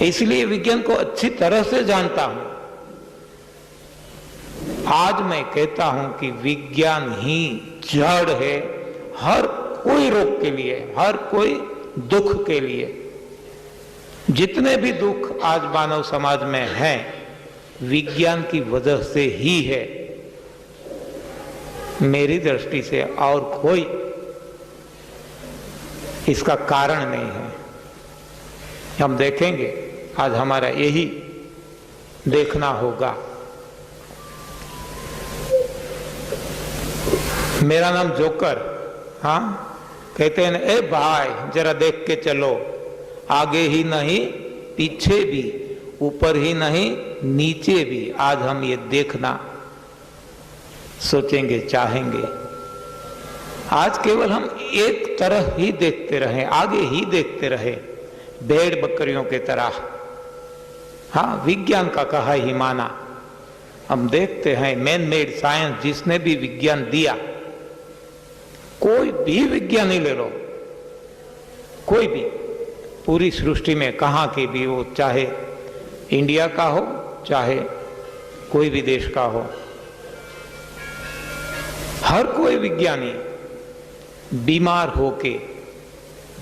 इसलिए विज्ञान को अच्छी तरह से जानता हूं। आज मैं कहता हूं कि विज्ञान ही जड़ है हर कोई रोग के लिए, हर कोई दुख के लिए। जितने भी दुख आज मानव समाज में हैं, विज्ञान की वजह से ही है। मेरी दृष्टि से और कोई इसका कारण नहीं है। हम देखेंगे, आज हमारा यही देखना होगा। मेरा नाम जोकर, हाँ कहते हैं ना, ए भाई जरा देख के चलो, आगे ही नहीं पीछे भी, ऊपर ही नहीं नीचे भी। आज हम ये देखना सोचेंगे, चाहेंगे। आज केवल हम एक तरह ही देखते रहे, आगे ही देखते रहे, भेड़ बकरियों के तरह। हाँ, विज्ञान का कहा ही माना। हम देखते हैं मैन मेड साइंस, जिसने भी विज्ञान दिया, कोई भी विज्ञानी ले लो, कोई भी, पूरी सृष्टि में कहाँ की भी हो, चाहे इंडिया का हो चाहे कोई भी देश का हो, हर कोई विज्ञानी बीमार होके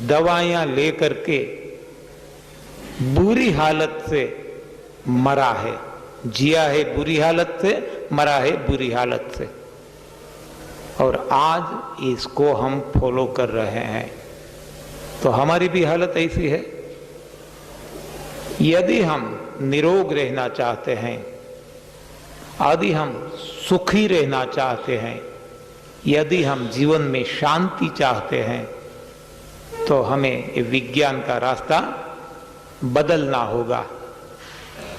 दवाइयां लेकर के बुरी हालत से मरा है। जिया है बुरी हालत से, मरा है बुरी हालत से। और आज इसको हम फॉलो कर रहे हैं, तो हमारी भी हालत ऐसी है। यदि हम निरोग रहना चाहते हैं, यदि हम सुखी रहना चाहते हैं, यदि हम जीवन में शांति चाहते हैं, तो हमें विज्ञान का रास्ता बदलना होगा।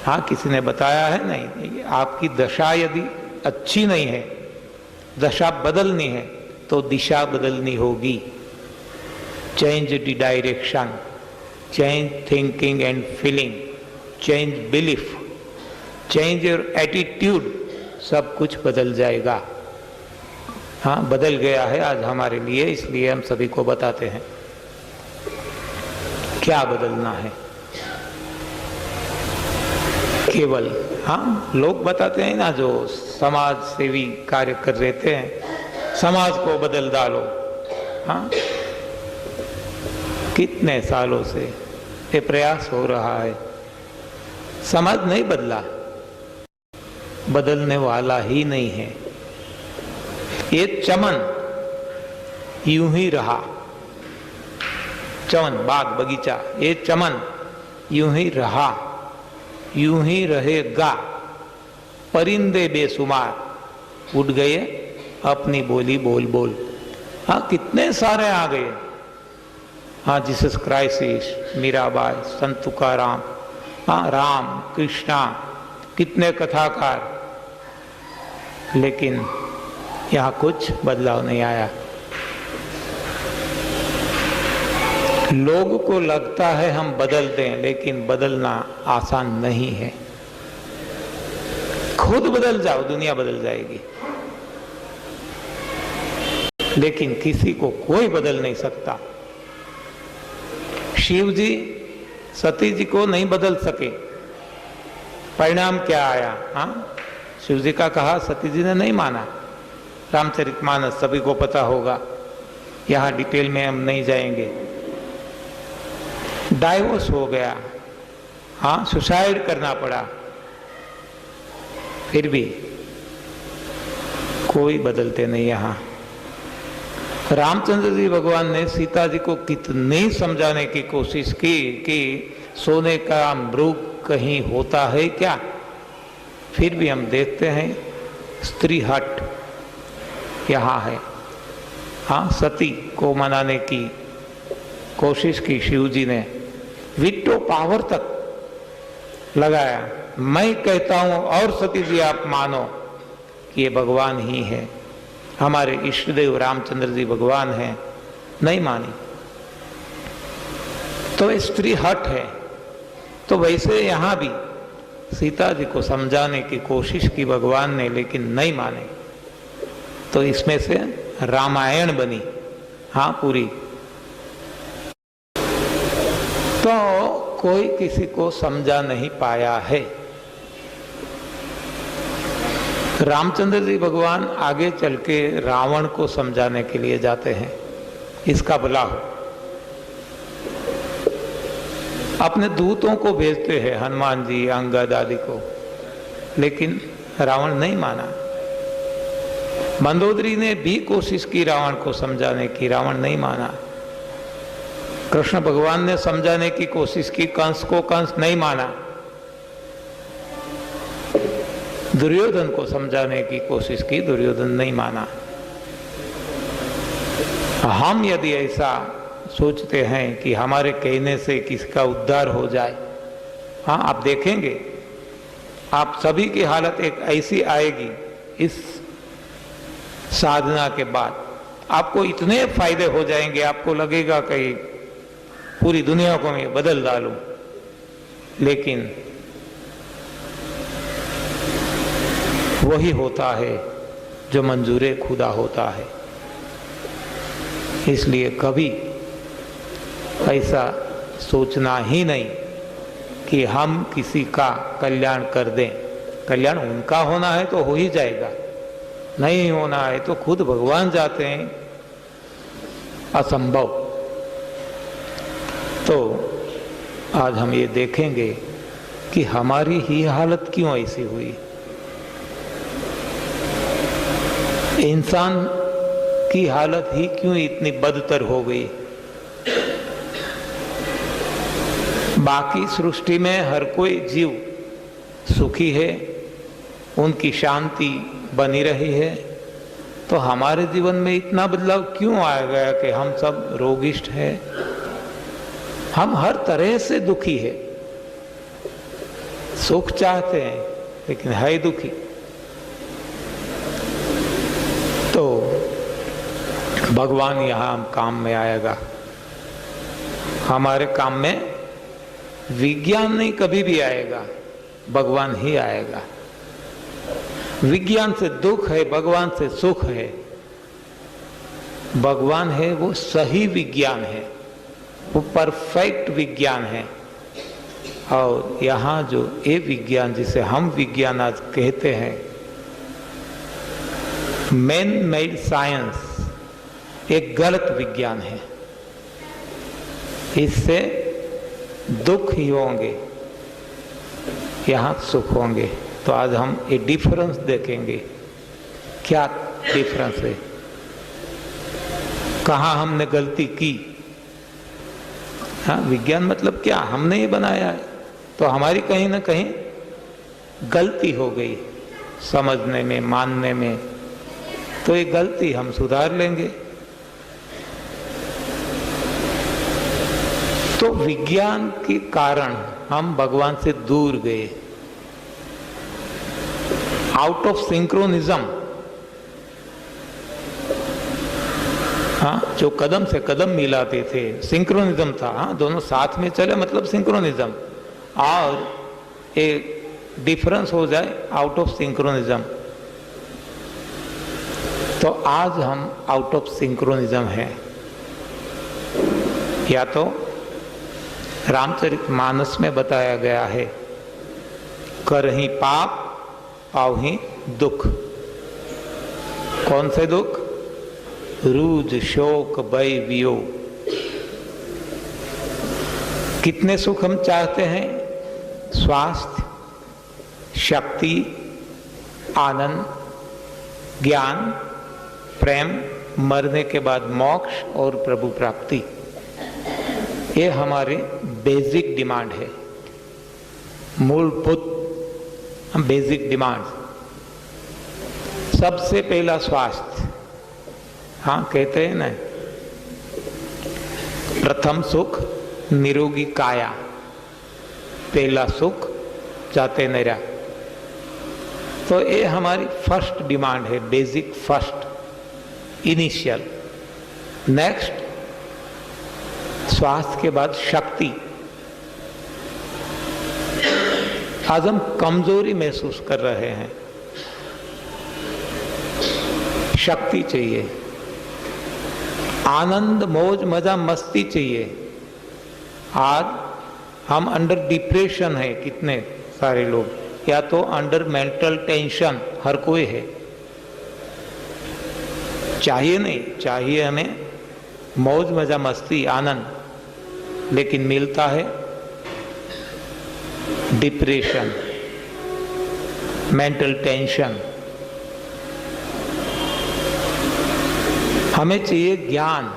हाँ, किसी ने बताया है, नहीं, आपकी दशा यदि अच्छी नहीं है, दशा बदलनी है, तो दिशा बदलनी होगी। Change the direction, change thinking and feeling, change belief, change your attitude, सब कुछ बदल जाएगा। हाँ, बदल गया है आज हमारे लिए, इसलिए हम सभी को बताते हैं क्या बदलना है। केवल हाँ, लोग बताते हैं ना, जो समाज सेवी कार्य कर रहे थे, समाज को बदल डालो। हाँ, कितने सालों से ये प्रयास हो रहा है, समाज नहीं बदला, बदलने वाला ही नहीं है। ये चमन यूं ही रहा, चमन, बाग बगीचा, ये चमन यूं ही रहा, यूं ही रहेगा। परिंदे बेसुमार उड़ गए, अपनी बोली बोल बोल। हाँ, कितने सारे आ गए। हाँ, जीसस क्राइस्ट, मीराबाई, संत तुकाराम, हाँ, राम कृष्णा, कितने कथाकार, लेकिन यहाँ कुछ बदलाव नहीं आया। लोग को लगता है हम बदल दें, लेकिन बदलना आसान नहीं है। खुद बदल जाओ, दुनिया बदल जाएगी, लेकिन किसी को कोई बदल नहीं सकता। शिव जी सती जी को नहीं बदल सके, परिणाम क्या आया? हाँ, शिव जी का कहा सती जी ने नहीं माना। रामचरितमानस सभी को पता होगा, यहां डिटेल में हम नहीं जाएंगे। डाइवोर्स हो गया, हाँ, सुसाइड करना पड़ा, फिर भी कोई बदलते नहीं। यहां रामचंद्र जी भगवान ने सीता जी को कितनी समझाने की कोशिश की कि सोने का मृग कहीं होता है क्या, फिर भी हम देखते हैं स्त्री हट यहाँ है। हाँ, सती को मनाने की कोशिश की शिव जी ने, विटो पावर तक लगाया। मैं कहता हूं और सती जी आप मानो कि ये भगवान ही है, हमारे इष्ट देव रामचंद्र जी भगवान हैं, नहीं मानी तो स्त्री हट है। तो वैसे यहां भी सीता जी को समझाने की कोशिश की भगवान ने, लेकिन नहीं माने, तो इसमें से रामायण बनी। हाँ, पूरी। तो कोई किसी को समझा नहीं पाया है। रामचंद्र जी भगवान आगे चल के रावण को समझाने के लिए जाते हैं, इसका भला हो। अपने दूतों को भेजते हैं, हनुमान जी, अंगद आदि को, लेकिन रावण नहीं माना। मंदोदरी ने भी कोशिश की रावण को समझाने की, रावण नहीं माना। कृष्ण भगवान ने समझाने की कोशिश की कंस को, कंस नहीं माना। दुर्योधन को समझाने की कोशिश की, दुर्योधन नहीं माना। हम यदि ऐसा सोचते हैं कि हमारे कहने से किसका उद्धार हो जाए, हाँ आप देखेंगे आप सभी की हालत एक ऐसी आएगी इस साधना के बाद, आपको इतने फायदे हो जाएंगे, आपको लगेगा कि पूरी दुनिया को मैं बदल डालूं। लेकिन वही होता है जो मंजूरे खुदा होता है। इसलिए कभी ऐसा सोचना ही नहीं कि हम किसी का कल्याण कर दें। कल्याण उनका होना है तो हो ही जाएगा, नहीं होना है तो खुद भगवान जाते हैं, असंभव। तो आज हम ये देखेंगे कि हमारी ही हालत क्यों ऐसी हुई। इंसान की हालत ही क्यों इतनी बदतर हो गई। बाकी सृष्टि में हर कोई जीव सुखी है, उनकी शांति बनी रही है, तो हमारे जीवन में इतना बदलाव क्यों आ गया कि हम सब रोगिष्ठ हैं। हम हर तरह से दुखी है, सुख चाहते हैं लेकिन है दुखी। तो भगवान यहाँ काम में आएगा। हमारे काम में विज्ञान नहीं कभी भी आएगा, भगवान ही आएगा। विज्ञान से दुख है, भगवान से सुख है। भगवान है वो सही विज्ञान है, वो परफेक्ट विज्ञान है। और यहाँ जो ये विज्ञान जिसे हम विज्ञान आज कहते हैं, मैन मेड साइंस, एक गलत विज्ञान है। इससे दुख ही होंगे, यहाँ सुख होंगे। तो आज हम ये डिफरेंस देखेंगे, क्या डिफरेंस है, कहाँ हमने गलती की। हाँ, विज्ञान मतलब क्या, हमने ये बनाया है, तो हमारी कहीं ना कहीं गलती हो गई समझने में, मानने में। तो ये गलती हम सुधार लेंगे। तो विज्ञान के कारण हम भगवान से दूर गए, आउट ऑफ सिंक्रोनिज्म। हाँ, जो कदम से कदम मिलाते थे, सिंक्रोनिज्म था। हाँ, दोनों साथ में चले मतलब सिंक्रोनिज्म, और एक डिफरेंस हो जाए आउट ऑफ सिंक्रोनिज्म। तो आज हम आउट ऑफ सिंक्रोनिज्म हैं। या तो रामचरितमानस में बताया गया है, करहि पाप पावहि दुख। कौन से दुख? रूज, शोक, भय, वियोग। कितने सुख हम चाहते हैं? स्वास्थ्य, शक्ति, आनंद, ज्ञान, प्रेम, मरने के बाद मोक्ष और प्रभु प्राप्ति। ये हमारे बेसिक डिमांड है, मूलभूत बेसिक डिमांड। सबसे पहला स्वास्थ्य। हाँ, कहते हैं ना, प्रथम सुख निरोगी काया, पहला सुख जाते नैरा। तो ये हमारी फर्स्ट डिमांड है, बेसिक, फर्स्ट, इनिशियल। नेक्स्ट स्वास्थ्य के बाद शक्ति। आज हम कमजोरी महसूस कर रहे हैं, शक्ति चाहिए, आनंद, मौज, मजा, मस्ती चाहिए। आज हम अंडर डिप्रेशन है, कितने सारे लोग, या तो अंडर मेंटल टेंशन, हर कोई है। चाहिए नहीं, चाहिए हमें मौज मजा मस्ती आनंद, लेकिन मिलता है डिप्रेशन, मेंटल टेंशन। हमें चाहिए ज्ञान,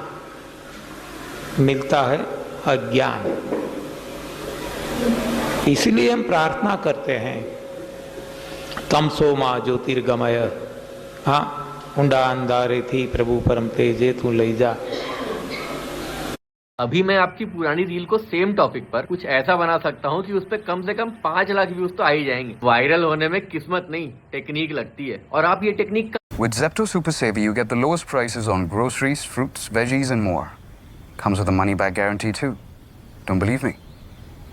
मिलता है अज्ञान। इसलिए हम प्रार्थना करते हैं तमसो मा ज्योतिर्गमय। हाँ, ऊंडा अंधारे थी प्रभु परम तेजे तू ले जा। अभी मैं आपकी पुरानी रील को सेम टॉपिक पर कुछ ऐसा बना सकता हूँ कि उस पर कम से कम 5 लाख व्यूज तो आ ही जाएंगे। वायरल होने में किस्मत नहीं, टेक्निक लगती है, और आप ये technique With Zepto Super Savvy, you get the lowest prices on groceries, fruits, veggies, and more. Comes with a money-back guarantee too. Don't believe me?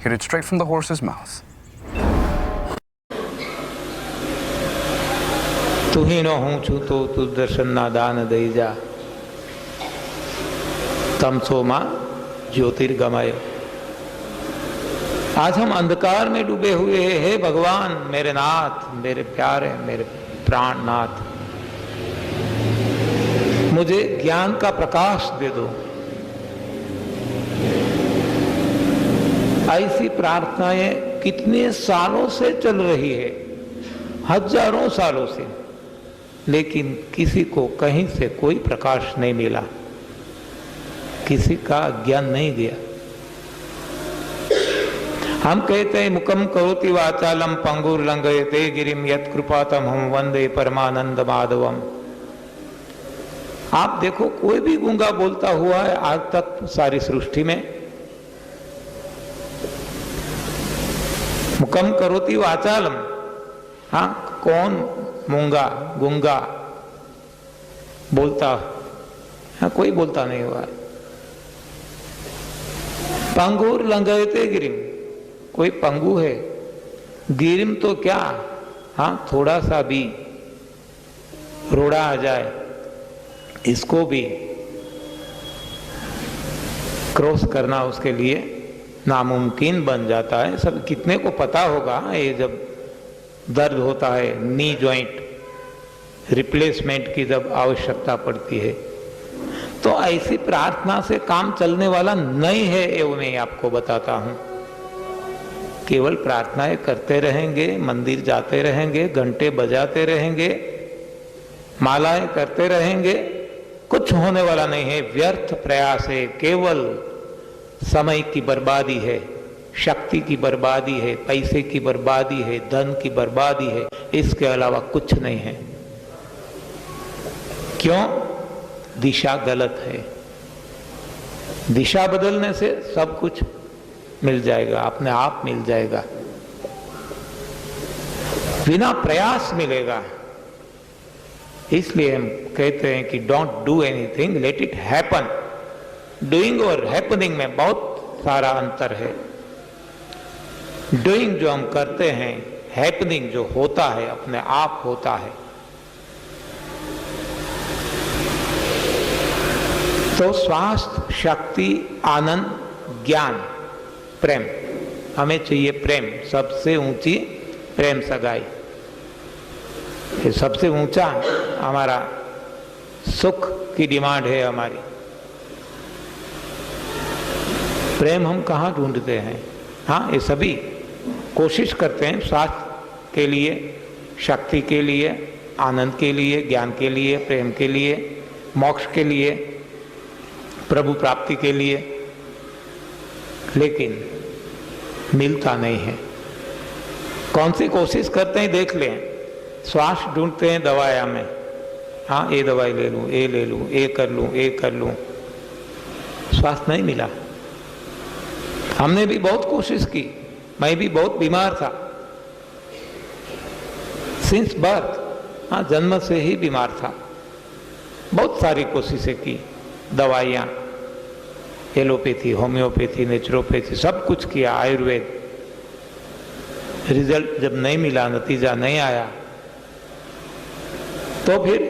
Hear it straight from the horse's mouth. तू ही no हूँ छू तो तू दर्शन ना दान दई जा। तमसो मां ज्योतिर्गमय। आज हम अंधकार में डूबे हुए हैं। हे भगवान, मेरे नाथ, मेरे प्यारे, मेरे प्राणनाथ, मुझे ज्ञान का प्रकाश दे दो। ऐसी प्रार्थनाएं कितने सालों से चल रही है, हजारों सालों से, लेकिन किसी को कहीं से कोई प्रकाश नहीं मिला, किसी का ज्ञान नहीं दिया। हम कहते हैं मुकम करोति वाचालम पंगुर लंघयते गिरिम यत् कृपातम हम वंदे परमानंद माधवम। आप देखो, कोई भी गूंगा बोलता हुआ है आज तक सारी सृष्टि में? मुकम करोति वाचालम, हाँ, कौन मूंगा गूंगा बोलता? हाँ, कोई बोलता नहीं हुआ। पंगुर लंघयते गिरिम, कोई पंगु है? गिरिम तो क्या, हाँ, थोड़ा सा भी रोड़ा आ जाए इसको भी क्रॉस करना उसके लिए नामुमकिन बन जाता है। सब कितने को पता होगा, ये जब दर्द होता है, नी जॉइंट रिप्लेसमेंट की जब आवश्यकता पड़ती है, तो ऐसी प्रार्थना से काम चलने वाला नहीं है, ये मैं आपको बताता हूं। केवल प्रार्थनाएं करते रहेंगे, मंदिर जाते रहेंगे, घंटे बजाते रहेंगे, मालाएं करते रहेंगे, कुछ होने वाला नहीं है। व्यर्थ प्रयास है, केवल समय की बर्बादी है, शक्ति की बर्बादी है, पैसे की बर्बादी है, धन की बर्बादी है, इसके अलावा कुछ नहीं है। क्यों? दिशा गलत है। दिशा बदलने से सब कुछ मिल जाएगा, अपने आप मिल जाएगा, बिना प्रयास मिलेगा। इसलिए हम कहते हैं कि don't do anything, let it happen. Doing और हैपनिंग में बहुत सारा अंतर है। डूइंग जो हम करते हैं, हैपनिंग जो होता है अपने आप होता है। तो स्वास्थ्य, शक्ति, आनंद, ज्ञान, प्रेम, हमें चाहिए प्रेम। सबसे ऊंची प्रेम सगाई, ये सबसे ऊंचा हमारा सुख की डिमांड है हमारी। प्रेम हम कहाँ ढूंढते हैं? हाँ, ये सभी कोशिश करते हैं स्वास्थ्य के लिए, शक्ति के लिए, आनंद के लिए, ज्ञान के लिए, प्रेम के लिए, मोक्ष के लिए, प्रभु प्राप्ति के लिए, लेकिन मिलता नहीं है। कौन सी कोशिश करते हैं देख लें। श्वास ढूंढते हैं दवाया में, हाँ, ये दवाई ले लूं, ये ले लूं, ये कर लूं, ये कर लूं, स्वास्थ्य नहीं मिला। हमने भी बहुत कोशिश की, मैं भी बहुत बीमार था सिंस बर्थ, हाँ, जन्म से ही बीमार था। बहुत सारी कोशिशें की, दवाइयाँ, एलोपैथी, होम्योपैथी, नेचुरोपैथी, सब कुछ किया, आयुर्वेद। रिजल्ट जब नहीं मिला, नतीजा नहीं आया, तो फिर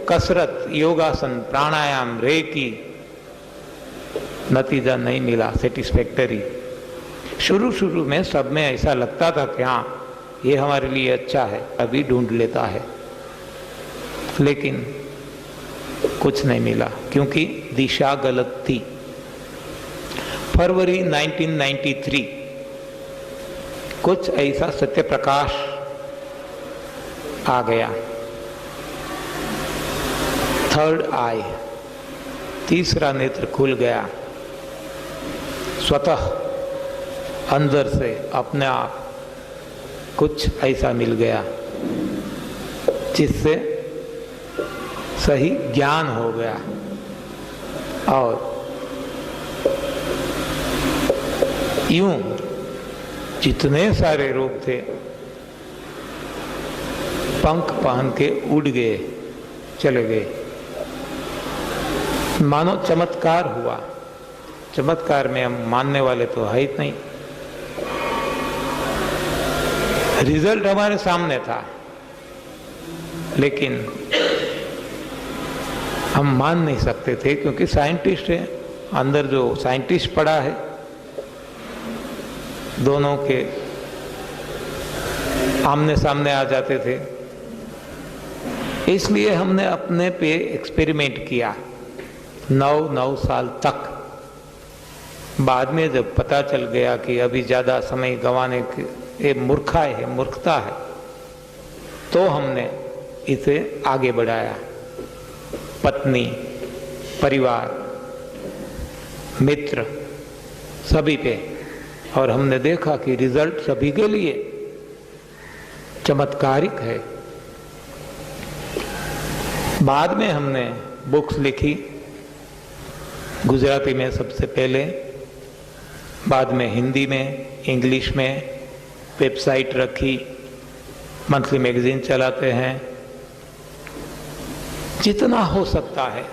कसरत, योगासन, प्राणायाम, रेकी, नतीजा नहीं मिला सेटिस्फैक्टरी। शुरू शुरू में सब में ऐसा लगता था कि हाँ ये हमारे लिए अच्छा है, अभी ढूंढ लेता है, लेकिन कुछ नहीं मिला क्योंकि दिशा गलत थी। फरवरी 1993 कुछ ऐसा सत्य प्रकाश आ गया, थर्ड आई, तीसरा नेत्र खुल गया, स्वतः अंदर से अपने आप कुछ ऐसा मिल गया जिससे सही ज्ञान हो गया। और यूं जितने सारे रोग थे पंख पहन के उड़ गए, चले गए, मानो चमत्कार हुआ। चमत्कार में हम मानने वाले तो है ही नहीं। रिजल्ट हमारे सामने था, लेकिन हम मान नहीं सकते थे क्योंकि साइंटिस्ट है, अंदर जो साइंटिस्ट पड़ा है, दोनों के आमने सामने आ जाते थे। इसलिए हमने अपने पे एक्सपेरिमेंट किया 9 साल तक। बाद में जब पता चल गया कि अभी ज़्यादा समय गंवाने की ये मूर्खता है, तो हमने इसे आगे बढ़ाया। पत्नी, परिवार, मित्र, सभी पे, और हमने देखा कि रिजल्ट सभी के लिए चमत्कारिक है। बाद में हमने बुक्स लिखी, गुजराती में सबसे पहले, बाद में हिंदी में, इंग्लिश में, वेबसाइट रखी, मंथली मैगजीन चलाते हैं। जितना हो सकता है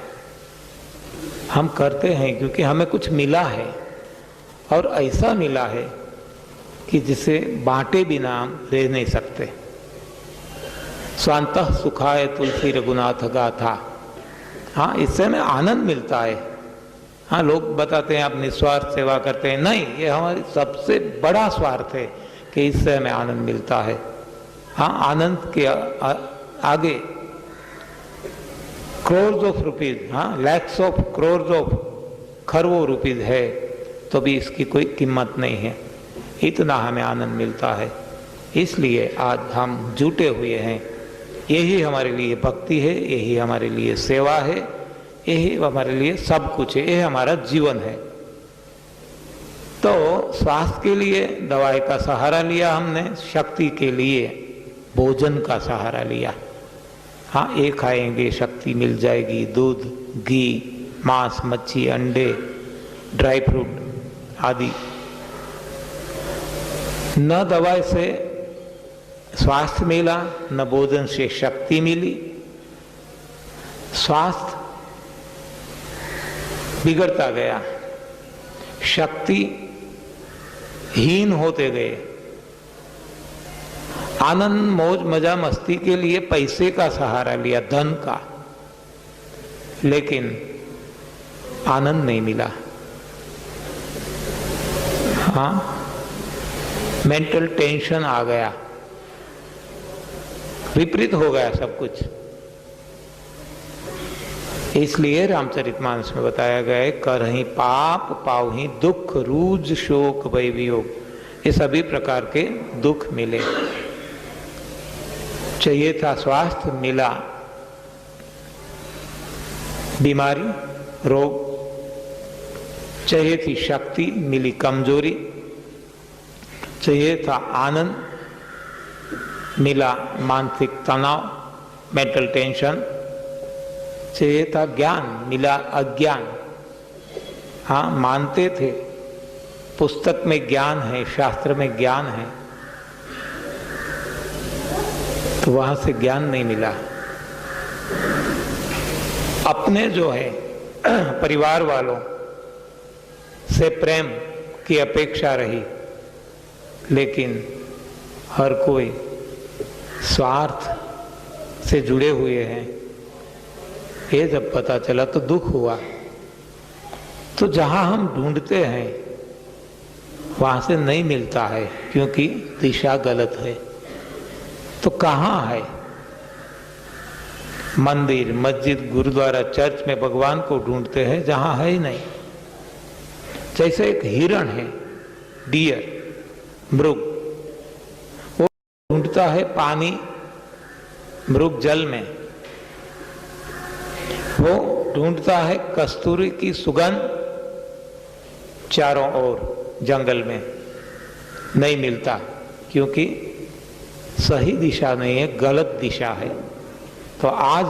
हम करते हैं क्योंकि हमें कुछ मिला है, और ऐसा मिला है कि जिसे बांटे बिना हम रह नहीं सकते। स्वांतः सुखाय तुलसी रघुनाथ गाथा। हाँ, इससे हमें आनंद मिलता है। हाँ, लोग बताते हैं आप निस्वार्थ सेवा करते हैं, नहीं, ये हमारी सबसे बड़ा स्वार्थ है कि इससे हमें आनंद मिलता है। हाँ, आनंद के आगे क्रोर्स ऑफ रुपीज, हाँ, लैक्स ऑफ क्रोर्स ऑफ खरबों रुपीज है तो भी इसकी कोई कीमत नहीं है। इतना हमें आनंद मिलता है। इसलिए आज हम जुटे हुए हैं। यही हमारे लिए भक्ति है, यही हमारे लिए सेवा है, यही हमारे लिए सब कुछ है, यही हमारा जीवन है। तो स्वास्थ्य के लिए दवाई का सहारा लिया हमने, शक्ति के लिए भोजन का सहारा लिया। हाँ, ये खाएंगे शक्ति मिल जाएगी, दूध, घी, मांस, मच्छी, अंडे, ड्राई फ्रूट आदि। न दवाई से स्वास्थ्य मिला, न भोजन से शक्ति मिली। स्वास्थ्य बिगड़ता गया, शक्ति हीन होते गए। आनंद, मौज, मजा, मस्ती के लिए पैसे का सहारा लिया, धन का, लेकिन आनंद नहीं मिला। हाँ, मेंटल टेंशन आ गया, विपरीत हो गया सब कुछ। इसलिए रामचरितमानस में बताया गया है, करहि पाप पावहि दुख रूज शोक भय वियोग। ये सभी प्रकार के दुख मिले। चाहिए था स्वास्थ्य, मिला बीमारी, रोग। चाहिए थी शक्ति, मिली कमजोरी। चाहिए था आनंद, मिला मानसिक तनाव, मेंटल टेंशन। चाहिए था ज्ञान, मिला अज्ञान। हाँ, मानते थे पुस्तक में ज्ञान है, शास्त्र में ज्ञान है, तो वहां से ज्ञान नहीं मिला। अपने जो है परिवार वालों से प्रेम की अपेक्षा रही, लेकिन हर कोई स्वार्थ से जुड़े हुए हैं। ये जब पता चला तो दुख हुआ। तो जहां हम ढूंढते हैं वहां से नहीं मिलता है क्योंकि दिशा गलत है। तो कहाँ है? मंदिर, मस्जिद, गुरुद्वारा, चर्च में भगवान को ढूंढते हैं जहां है ही नहीं। जैसे एक हिरण है, डियर, मृग, वो ढूंढता है पानी, मृग जल में, वो ढूंढता है कस्तूरी की सुगंध चारों ओर जंगल में, नहीं मिलता क्योंकि सही दिशा नहीं है, गलत दिशा है। तो आज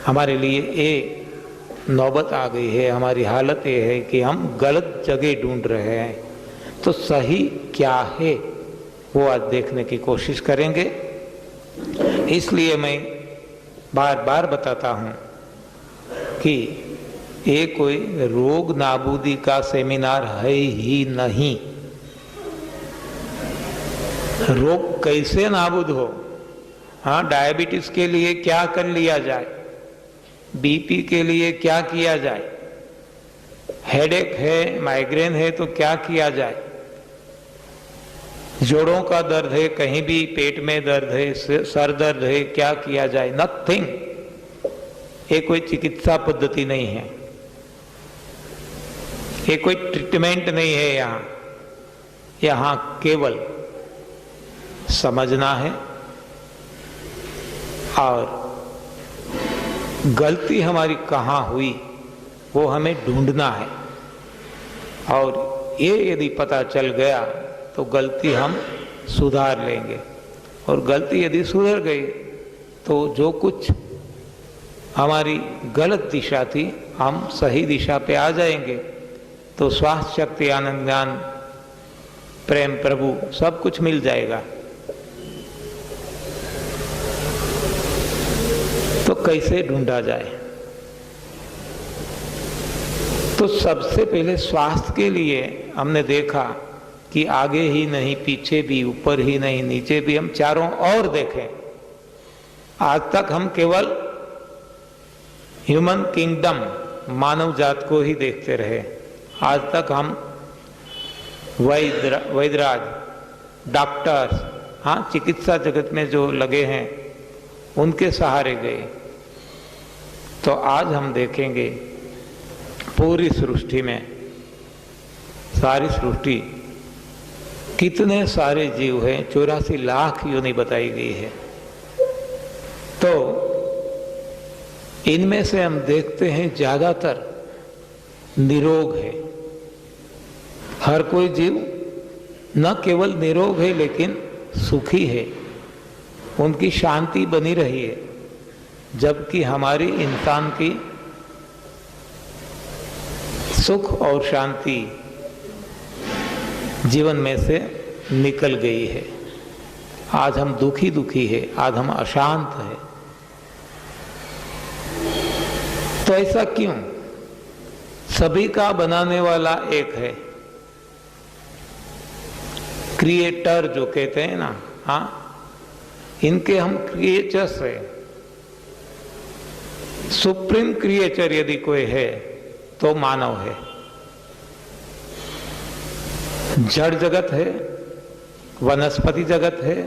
हमारे लिए ये नौबत आ गई है, हमारी हालत ये है कि हम गलत जगह ढूंढ रहे हैं। तो सही क्या है वो आज देखने की कोशिश करेंगे। इसलिए मैं बार बार बताता हूं कि ये कोई रोग नाबूदी का सेमिनार है ही नहीं। रोग कैसे नाबूद हो, हाँ, डायबिटीज के लिए क्या कर लिया जाए, बीपी के लिए क्या किया जाए, हेडेक है, माइग्रेन है तो क्या किया जाए, जोड़ों का दर्द है, कहीं भी पेट में दर्द है, सर दर्द है, क्या किया जाए, नथिंग। ये कोई चिकित्सा पद्धति नहीं है, ये कोई ट्रीटमेंट नहीं है। यहाँ केवल समझना है और गलती हमारी कहाँ हुई वो हमें ढूंढना है। और ये यदि पता चल गया तो गलती हम सुधार लेंगे, और गलती यदि सुधर गई तो जो कुछ हमारी गलत दिशा थी हम सही दिशा पे आ जाएंगे। तो स्वास्थ्य, शक्ति, आनंद, ज्ञान, प्रेम, प्रभु सब कुछ मिल जाएगा। तो कैसे ढूंढा जाए? तो सबसे पहले स्वास्थ्य के लिए हमने देखा कि आगे ही नहीं, पीछे भी, ऊपर ही नहीं, नीचे भी, हम चारों ओर देखें। आज तक हम केवल ह्यूमन किंगडम, मानव जात को ही देखते रहे। आज तक हम वैद्यराज, डॉक्टर्स, हाँ, चिकित्सा जगत में जो लगे हैं उनके सहारे गए। तो आज हम देखेंगे पूरी सृष्टि में, सारी सृष्टि, कितने सारे जीव हैं, 84 लाख योनि बताई गई है। तो इनमें से हम देखते हैं ज्यादातर निरोग है। हर कोई जीव न केवल निरोग है लेकिन सुखी है, उनकी शांति बनी रही है, जबकि हमारी इंसान की सुख और शांति जीवन में से निकल गई है। आज हम दुखी है, आज हम अशांत है। तो ऐसा क्यों? सभी का बनाने वाला एक है, क्रिएटर जो कहते हैं ना, हाँ, इनके हम क्रिएचर्स है। सुप्रीम क्रिएचर यदि कोई है तो मानव है। जड़ जगत है, वनस्पति जगत है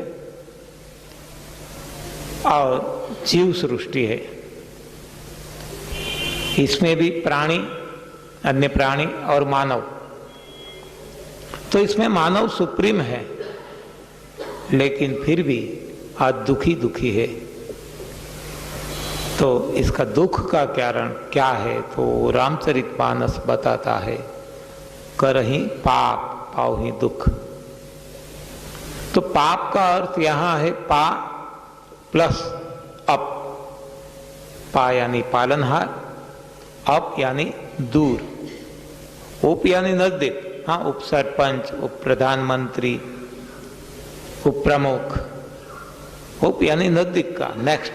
और जीव सृष्टि है। इसमें भी प्राणी, अन्य प्राणी और मानव। तो इसमें मानव सुप्रीम है, लेकिन फिर भी आज दुखी है। तो इसका दुख का कारण क्या है? तो रामचरितमानस बताता है, करहि पाप पावहि दुख। तो पाप का अर्थ यहां है पा प्लस अप। पा यानी पालनहार, अप यानी दूर, उप यानी नजदीक, हाँ, उप सरपंच, उप प्रधानमंत्री, उप प्रमुख। उप यानी नजदीक का, नेक्स्ट।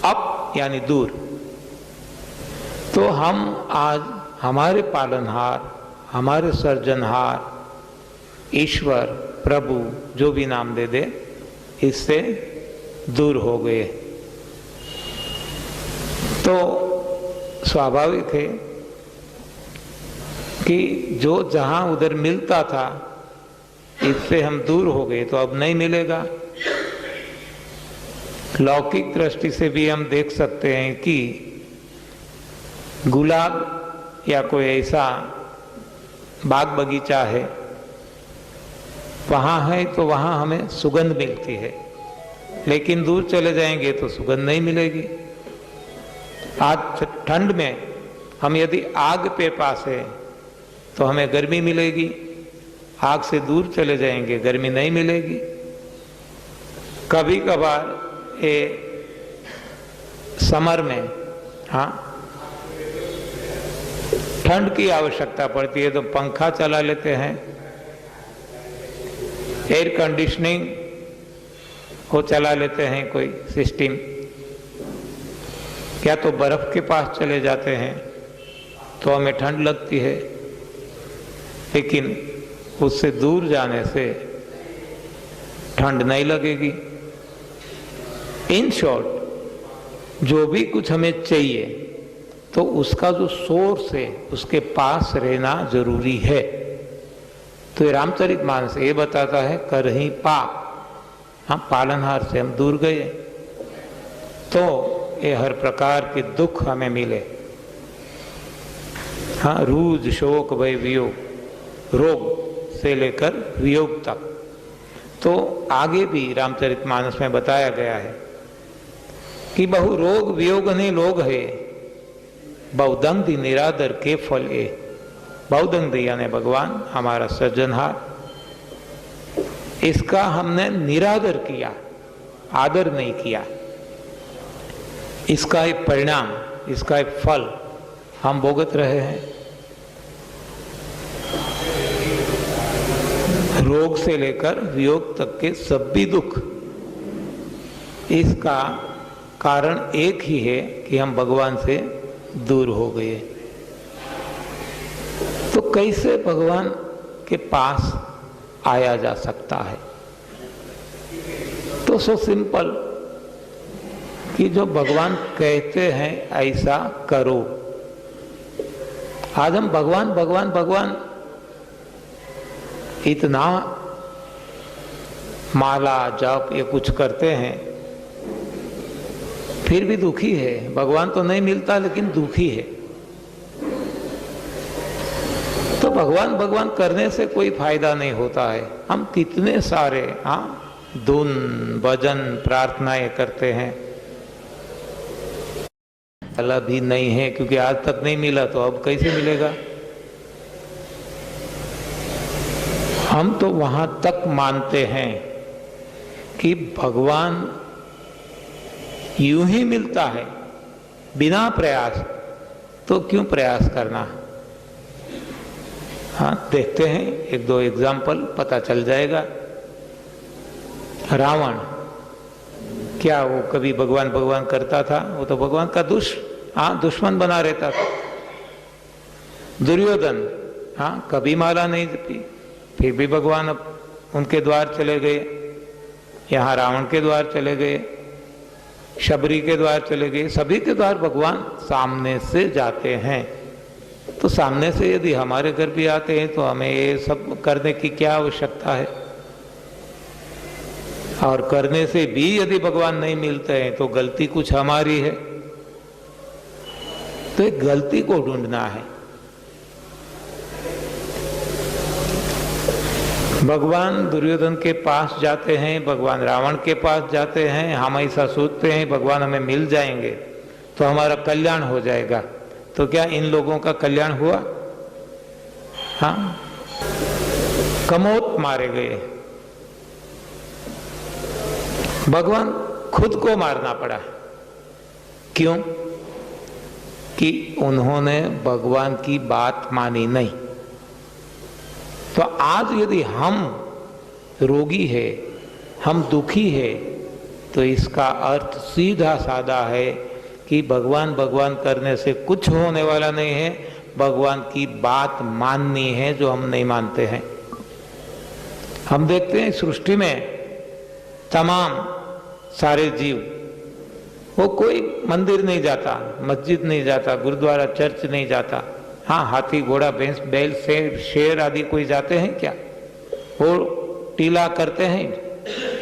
अप यानी दूर। तो हम आज हमारे पालनहार, हमारे सर्जनहार, ईश्वर, प्रभु, जो भी नाम दे दे, इससे दूर हो गए। तो स्वाभाविक है कि जो जहां उधर मिलता था इससे हम दूर हो गए तो अब नहीं मिलेगा। लौकिक दृष्टि से भी हम देख सकते हैं कि गुलाब या कोई ऐसा बाग बगीचा है, वहां है तो वहां हमें सुगंध मिलती है, लेकिन दूर चले जाएंगे तो सुगंध नहीं मिलेगी। आज ठंड में हम यदि आग पे पास है तो हमें गर्मी मिलेगी, आग से दूर चले जाएंगे गर्मी नहीं मिलेगी। कभी कभार ये समर में हाँ ठंड की आवश्यकता पड़ती है तो पंखा चला लेते हैं, एयर कंडीशनिंग को चला लेते हैं कोई सिस्टम, या तो बर्फ के पास चले जाते हैं तो हमें ठंड लगती है, लेकिन उससे दूर जाने से ठंड नहीं लगेगी। इन शॉर्ट, जो भी कुछ हमें चाहिए तो उसका जो सोर्स है उसके पास रहना जरूरी है। तो ये रामचरितमानस ये बताता है कर ही पाप, हम पालनहार से हम दूर गए तो ये हर प्रकार के दुख हमें मिले। हाँ, रूज शोक भय वियोग, रोग से लेकर वियोग तक। तो आगे भी रामचरितमानस में बताया गया है कि बहु रोग वियोग ने लोग है, बहुदंग निरादर के फल ए। बहुदंग यानी भगवान हमारा सृजनहार, इसका हमने निरादर किया, आदर नहीं किया। इसका एक परिणाम, इसका एक फल हम भोगत रहे हैं। रोग से लेकर वियोग तक के सब भी दुख, इसका कारण एक ही है कि हम भगवान से दूर हो गए। तो कैसे भगवान के पास आया जा सकता है? तो सो सिंपल कि जो भगवान कहते हैं ऐसा करो। आज हम भगवान भगवान भगवान इतना माला जप ये कुछ करते हैं, फिर भी दुखी है। भगवान तो नहीं मिलता लेकिन दुखी है। तो भगवान भगवान करने से कोई फायदा नहीं होता है। हम कितने सारे धुन भजन प्रार्थनाएं करते हैं, अल्लाह भी नहीं है क्योंकि आज तक नहीं मिला तो अब कैसे मिलेगा। हम तो वहां तक मानते हैं कि भगवान यूं ही मिलता है बिना प्रयास, तो क्यों प्रयास करना। हाँ, देखते हैं एक दो एग्जाम्पल, पता चल जाएगा। रावण क्या वो कभी भगवान भगवान करता था? वो तो भगवान का दुश्मन बना रहता था। दुर्योधन कभी माला नहीं जपी, फिर भी भगवान अब उनके द्वार चले गए। यहाँ रावण के द्वार चले गए, शबरी के द्वार चले गए, सभी के द्वार भगवान सामने से जाते हैं। तो सामने से यदि हमारे घर भी आते हैं तो हमें ये सब करने की क्या आवश्यकता है? और करने से भी यदि भगवान नहीं मिलते हैं तो गलती कुछ हमारी है। तो एक गलती को ढूंढना है। भगवान दुर्योधन के पास जाते हैं, भगवान रावण के पास जाते हैं। हम ऐसा सोचते हैं भगवान हमें मिल जाएंगे तो हमारा कल्याण हो जाएगा। तो क्या इन लोगों का कल्याण हुआ? हाँ, कमोत मारे गए। भगवान खुद को मारना पड़ा। क्यों? कि उन्होंने भगवान की बात मानी नहीं। तो आज यदि हम रोगी है, हम दुखी है, तो इसका अर्थ सीधा साधा है कि भगवान भगवान करने से कुछ होने वाला नहीं है। भगवान की बात माननी है जो हम नहीं मानते हैं। हम देखते हैं सृष्टि में तमाम सारे जीव, वो कोई मंदिर नहीं जाता, मस्जिद नहीं जाता, गुरुद्वारा चर्च नहीं जाता। हाँ, हाथी घोड़ा भैंस बैल शेर आदि कोई जाते हैं क्या? वो टीला करते हैं,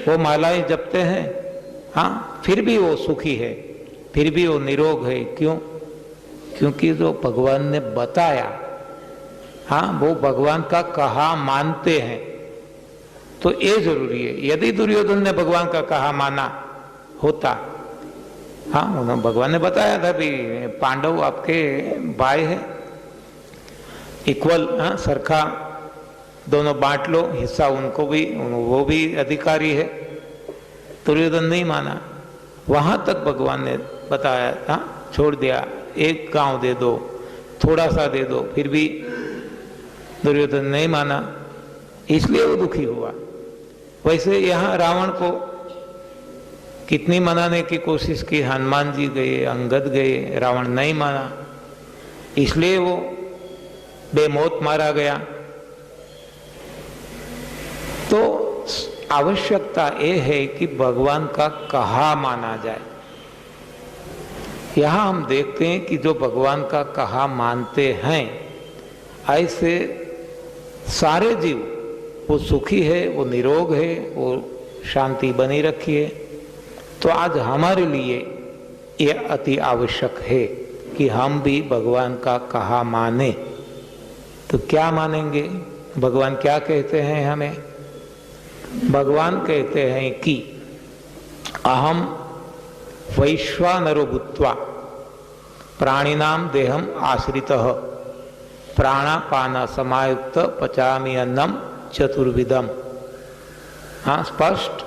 वो मालाएं जपते हैं, हाँ, फिर भी वो सुखी है, फिर भी वो निरोग है। क्यों? क्योंकि जो भगवान ने बताया, हाँ, वो भगवान का कहा मानते हैं। तो ये जरूरी है। यदि दुर्योधन ने भगवान का कहा माना होता, हाँ, उन्होंने भगवान ने बताया था भी पांडव आपके भाई है, इक्वल, हाँ, सरखा दोनों बांट लो हिस्सा, उनको भी, वो भी अधिकारी है। दुर्योधन नहीं माना, वहां तक भगवान ने बताया था, छोड़ दिया, एक गांव दे दो, थोड़ा सा दे दो, फिर भी दुर्योधन नहीं माना, इसलिए वो दुखी हुआ। वैसे यहाँ रावण को कितनी मनाने की कोशिश की, हनुमान जी गए, अंगद गए, रावण नहीं माना, इसलिए वो बेमौत मारा गया। तो आवश्यकता ये है कि भगवान का कहा माना जाए। यहां हम देखते हैं कि जो भगवान का कहा मानते हैं, ऐसे सारे जीव, वो सुखी है, वो निरोग है, वो शांति बनी रखी है। तो आज हमारे लिए ये अति आवश्यक है कि हम भी भगवान का कहा माने। तो क्या मानेंगे? भगवान क्या कहते हैं हमें? भगवान कहते हैं कि अहम वैश्वानरो भूत्वा प्राणिनाम देहम आश्रितः प्राणापान समायुक्त पचामि अन्नम चतुर्विधम। हाँ, स्पष्ट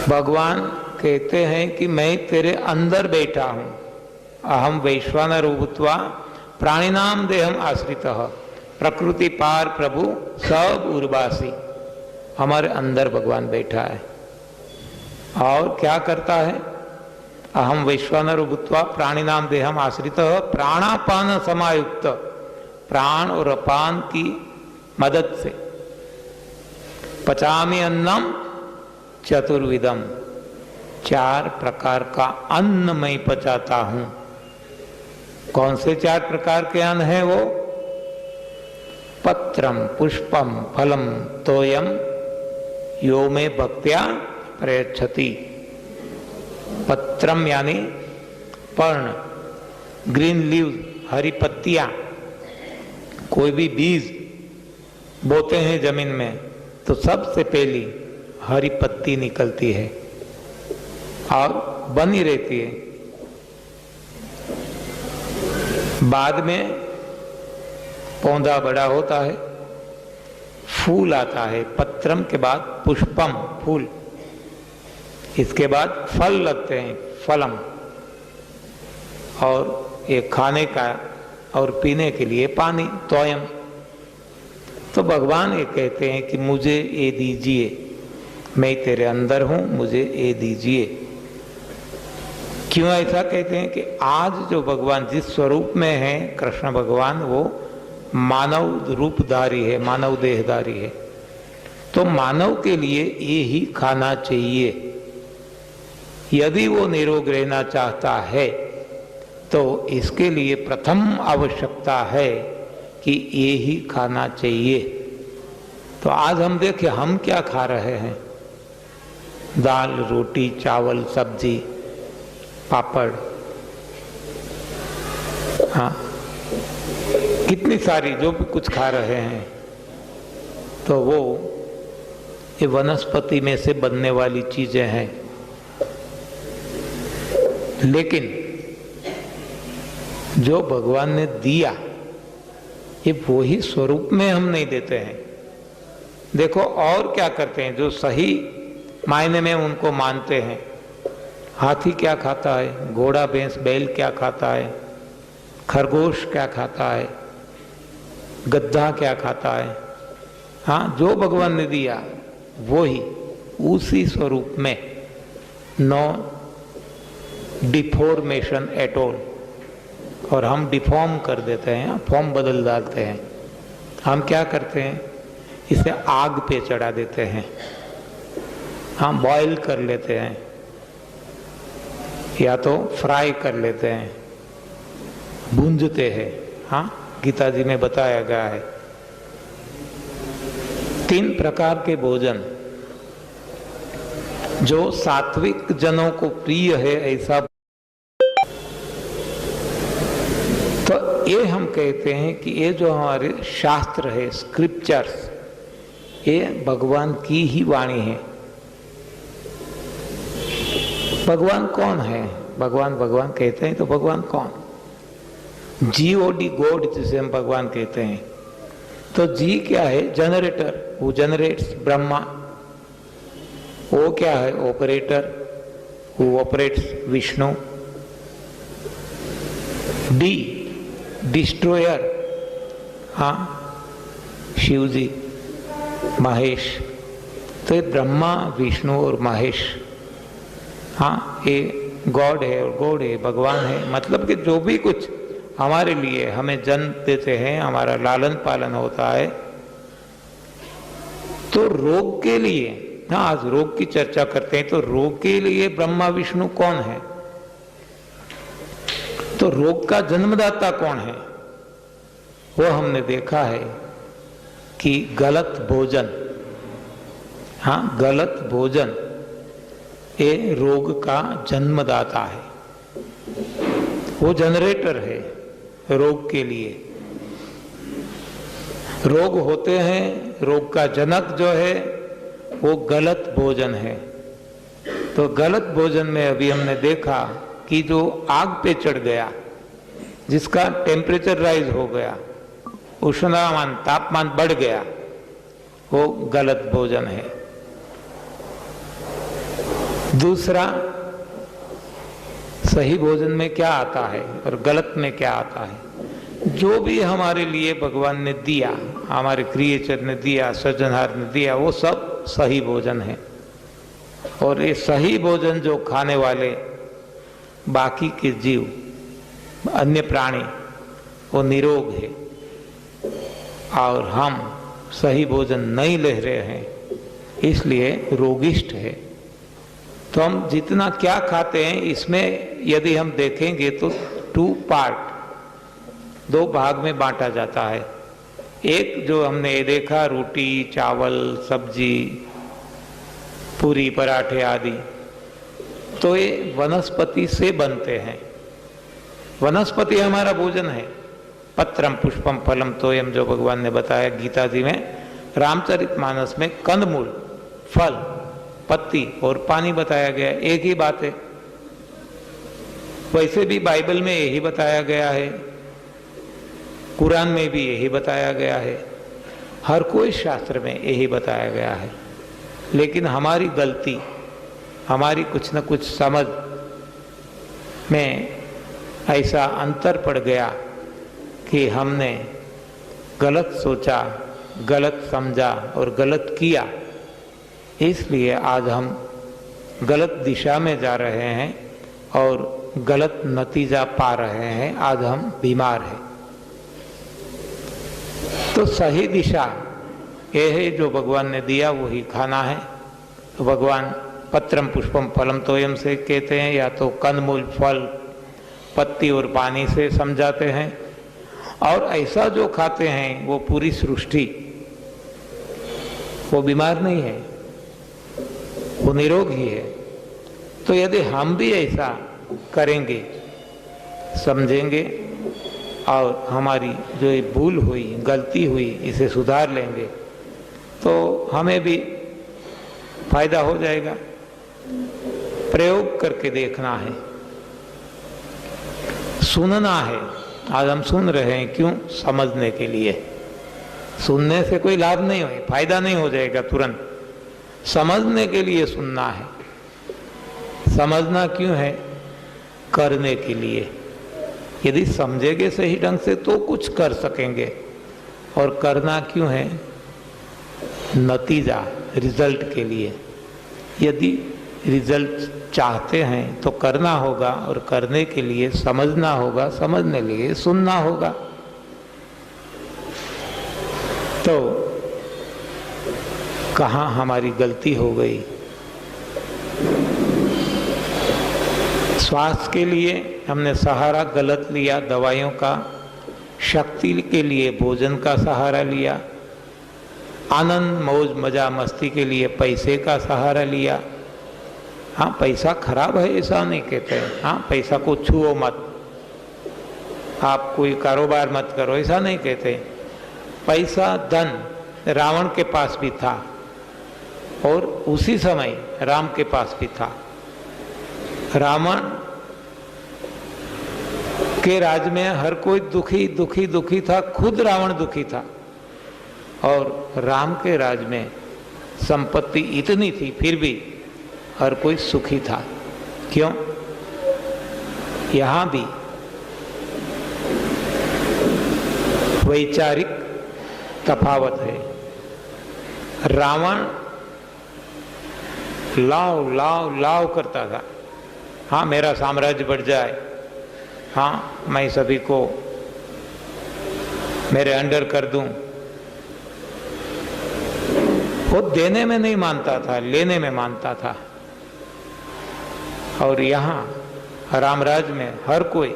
भगवान कहते हैं कि मैं तेरे अंदर बैठा हूं। अहम वैश्वानरो भूत्वा प्राणिनाम देहम आश्रितः, प्रकृति पार प्रभु सब उर्वासी, हमारे अंदर भगवान बैठा है। और क्या करता है? अहम वैश्वानरो भूत्वा प्राणिनाम देहम आश्रितः प्राणापान समायुक्त, प्राण और अपान की मदद से पचामि अन्नम चतुर्विधम, 4 प्रकार का अन्न मैं पचाता हूं। कौन से 4 प्रकार के अन्न है वो? पत्रम पुष्पम फलम तोयम यो में भक्त्या प्रयच्छति। पत्रम यानी पर्ण, ग्रीन लीव, हरी पत्तियां। कोई भी बीज बोते हैं जमीन में तो सबसे पहली हरी पत्ती निकलती है और बनी रहती है। बाद में पौधा बड़ा होता है, फूल आता है, पत्रम के बाद पुष्पम फूल, इसके बाद फल लगते हैं, फलम, और ये खाने का और पीने के लिए पानी, तोयम। तो भगवान ये कहते हैं कि मुझे ये दीजिए, मैं तेरे अंदर हूं, मुझे ये दीजिए। क्यों ऐसा कहते हैं? कि आज जो भगवान जिस स्वरूप में है कृष्ण भगवान, वो मानव रूपधारी है, मानव देहधारी है। तो मानव के लिए ये ही खाना चाहिए। यदि वो निरोग रहना चाहता है तो इसके लिए प्रथम आवश्यकता है कि ये ही खाना चाहिए। तो आज हम देखें हम क्या खा रहे हैं? दाल, रोटी, चावल, सब्जी, पापड़, हाँ, कितनी सारी जो भी कुछ खा रहे हैं, तो वो ये वनस्पति में से बनने वाली चीजें हैं। लेकिन जो भगवान ने दिया, ये वही स्वरूप में हम नहीं देते हैं। देखो और क्या करते हैं जो सही मायने में उनको मानते हैं। हाथी क्या खाता है, घोड़ा भैंस बैल क्या खाता है, खरगोश क्या खाता है, गधा क्या खाता है, हाँ, जो भगवान ने दिया वो ही उसी स्वरूप में, नो डिफॉर्मेशन एट ऑल। और हम डिफॉर्म कर देते हैं, फॉर्म बदल डालते हैं। हम क्या करते हैं? इसे आग पे चढ़ा देते हैं, हम बॉईल कर लेते हैं या तो फ्राई कर लेते हैं, भूंजते हैं। हाँ, गीता जी में बताया गया है 3 प्रकार के भोजन जो सात्विक जनों को प्रिय है, ऐसा तो ये हम कहते हैं कि ये जो हमारे शास्त्र है, स्क्रिप्चर्स, ये भगवान की ही वाणी है। भगवान कौन है? भगवान भगवान कहते हैं तो भगवान कौन? GOD, गॉड जिसे हम भगवान कहते हैं। तो जी क्या है? जनरेटर, वो जनरेट्स ब्रह्मा। वो क्या है? ऑपरेटर, वो ऑपरेट्स विष्णु। डी, डिस्ट्रॉयर, हाँ शिव जी, महेश। तो ये ब्रह्मा, विष्णु और महेश, हाँ ये गॉड है और गॉड है, भगवान है। मतलब कि जो भी कुछ हमारे लिए हमें जन्म देते हैं, हमारा लालन पालन होता है, तो रोग के लिए, हाँ आज रोग की चर्चा करते हैं, तो रोग के लिए ब्रह्मा विष्णु कौन है? तो रोग का जन्मदाता कौन है? वो हमने देखा है कि गलत भोजन, हाँ गलत भोजन ये रोग का जन्मदाता है, वो जनरेटर है रोग के लिए। रोग होते हैं, रोग का जनक जो है वो गलत भोजन है। तो गलत भोजन में अभी हमने देखा कि जो आग पे चढ़ गया, जिसका टेम्परेचर राइज हो गया, उष्णतामान तापमान बढ़ गया, वो गलत भोजन है। दूसरा, सही भोजन में क्या आता है और गलत में क्या आता है? जो भी हमारे लिए भगवान ने दिया, हमारे क्रिएचर ने दिया, सृजनहार ने दिया, वो सब सही भोजन है। और ये सही भोजन जो खाने वाले बाकी के जीव, अन्य प्राणी, वो निरोग है। और हम सही भोजन नहीं ले रहे हैं, इसलिए रोगिष्ठ है। तो हम जितना क्या खाते हैं, इसमें यदि हम देखेंगे तो 2 पार्ट, 2 भाग में बांटा जाता है। एक जो हमने ये देखा, रोटी, चावल, सब्जी, पूरी, पराठे आदि, तो ये वनस्पति से बनते हैं। वनस्पति हमारा भोजन है। पत्रम पुष्पम फलम तोयम, जो भगवान ने बताया गीता जी में। रामचरितमानस में कंदमूल, फल, पत्ती और पानी बताया गया, एक ही बात है। वैसे भी बाइबल में यही बताया गया है, कुरान में भी यही बताया गया है, हर कोई शास्त्र में यही बताया गया है। लेकिन हमारी गलती, हमारी कुछ न कुछ समझ में ऐसा अंतर पड़ गया कि हमने गलत सोचा, गलत समझा और गलत किया। इसलिए आज हम गलत दिशा में जा रहे हैं और गलत नतीजा पा रहे हैं। आज हम बीमार हैं। तो सही दिशा ये है जो भगवान ने दिया, वही खाना है। तो भगवान पत्रम पुष्पम फलम तोयम से कहते हैं, या तो कंदमूल, फल, पत्ती और पानी से समझाते हैं। और ऐसा जो खाते हैं वो पूरी सृष्टि, वो बीमार नहीं है, वो निरोग ही है। तो यदि हम भी ऐसा करेंगे, समझेंगे और हमारी जो ये भूल हुई, गलती हुई, इसे सुधार लेंगे, तो हमें भी फायदा हो जाएगा। प्रयोग करके देखना है, सुनना है। आज हम सुन रहे हैं, क्यों? समझने के लिए। सुनने से कोई लाभ नहीं हो, फायदा नहीं हो जाएगा तुरंत। समझने के लिए सुनना है। समझना क्यों है? करने के लिए। यदि समझेंगे सही ढंग से तो कुछ कर सकेंगे। और करना क्यों है? नतीजा, रिजल्ट के लिए। यदि रिजल्ट चाहते हैं तो करना होगा, और करने के लिए समझना होगा, समझने के लिए सुनना होगा। तो कहाँ हमारी गलती हो गई? स्वास्थ्य के लिए हमने सहारा गलत लिया दवाइयों का, शक्ति के लिए भोजन का सहारा लिया, आनंद मौज मजा मस्ती के लिए पैसे का सहारा लिया। हाँ, पैसा खराब है ऐसा नहीं कहते हैं, हाँ पैसा को छुओ मत, आप कोई कारोबार मत करो ऐसा नहीं कहते। पैसा धन रावण के पास भी था और उसी समय राम के पास भी था। रावण के राज में हर कोई दुखी दुखी दुखी था, खुद रावण दुखी था। और राम के राज में संपत्ति इतनी थी फिर भी हर कोई सुखी था। क्यों? यहां भी वैचारिक तफावत है। रावण लाव लाव लाव करता था, हाँ मेरा साम्राज्य बढ़ जाए, हाँ मैं सभी को मेरे अंडर कर दूं। वो देने में नहीं मानता था, लेने में मानता था। और यहाँ रामराज में हर कोई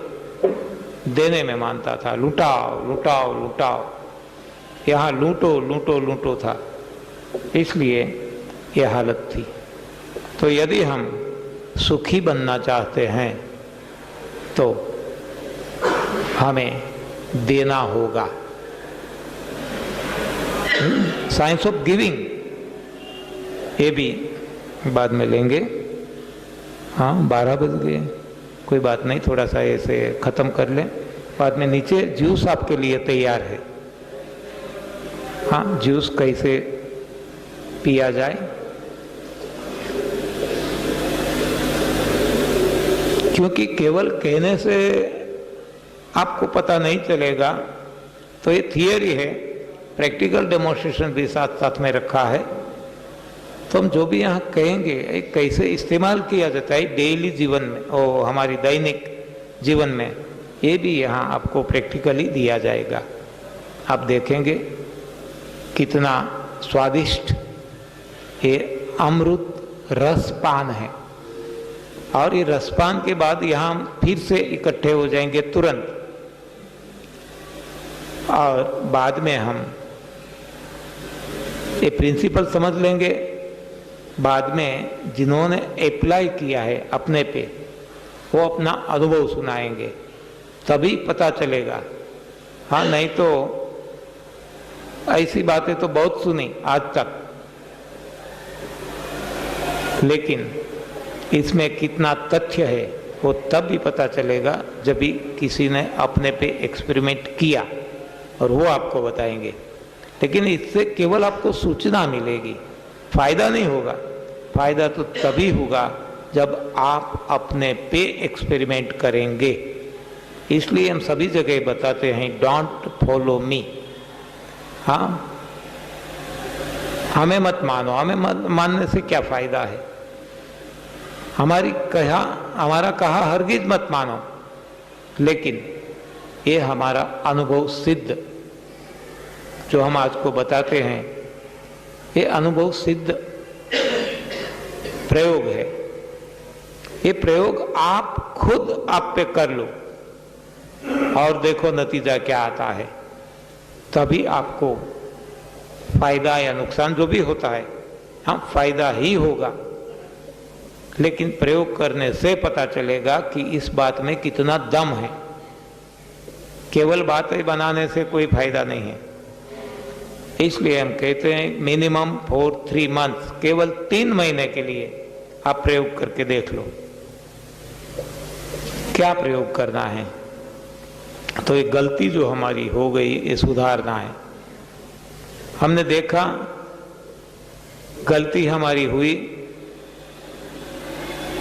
देने में मानता था, लुटाओ लुटाओ लुटाओ, यहाँ लूटो लूटो लूटो था। इसलिए यह हालत थी। तो यदि हम सुखी बनना चाहते हैं तो हमें देना होगा। साइंस ऑफ गिविंग ये भी बाद में लेंगे। हाँ 12 बज गए, कोई बात नहीं, थोड़ा सा ऐसे ख़त्म कर लें, बाद में नीचे जूस आपके लिए तैयार है। हाँ जूस कैसे पिया जाए, क्योंकि केवल कहने से आपको पता नहीं चलेगा, तो ये थियरी है, प्रैक्टिकल डेमोन्स्ट्रेशन भी साथ साथ में रखा है। तो हम जो भी यहाँ कहेंगे कैसे इस्तेमाल किया जाता है डेली जीवन में और हमारी दैनिक जीवन में, ये भी यहाँ आपको प्रैक्टिकली दिया जाएगा। आप देखेंगे कितना स्वादिष्ट ये अमृत रसपान है। और ये रसपान के बाद यहाँ हम फिर से इकट्ठे हो जाएंगे तुरंत, और बाद में हम ये प्रिंसिपल समझ लेंगे। बाद में जिन्होंने अप्लाई किया है अपने पे, वो अपना अनुभव सुनाएंगे, तभी पता चलेगा। हाँ नहीं तो ऐसी बातें तो बहुत सुनी आज तक, लेकिन इसमें कितना तथ्य है वो तब भी पता चलेगा जब भी किसी ने अपने पे एक्सपेरिमेंट किया, और वो आपको बताएंगे। लेकिन इससे केवल आपको सूचना मिलेगी, फायदा नहीं होगा। फायदा तो तभी होगा जब आप अपने पे एक्सपेरिमेंट करेंगे। इसलिए हम सभी जगह बताते हैं डोंट फॉलो मी। हाँ हमें मत मानो, हमें मत मानने से क्या फायदा है। हमारा कहा हरगिज मत मानो, लेकिन ये हमारा अनुभव सिद्ध जो हम आज को बताते हैं, ये अनुभव सिद्ध प्रयोग है। ये प्रयोग आप खुद आप पे कर लो और देखो नतीजा क्या आता है, तभी आपको फायदा या नुकसान जो भी होता है, हाँ फायदा ही होगा। लेकिन प्रयोग करने से पता चलेगा कि इस बात में कितना दम है। केवल बातें बनाने से कोई फायदा नहीं है। इसलिए हम कहते हैं मिनिमम फॉर 3 मंथ्स, केवल 3 महीने के लिए आप प्रयोग करके देख लो क्या प्रयोग करना है। तो ये गलती जो हमारी हो गई ये सुधारना है। हमने देखा गलती हमारी हुई,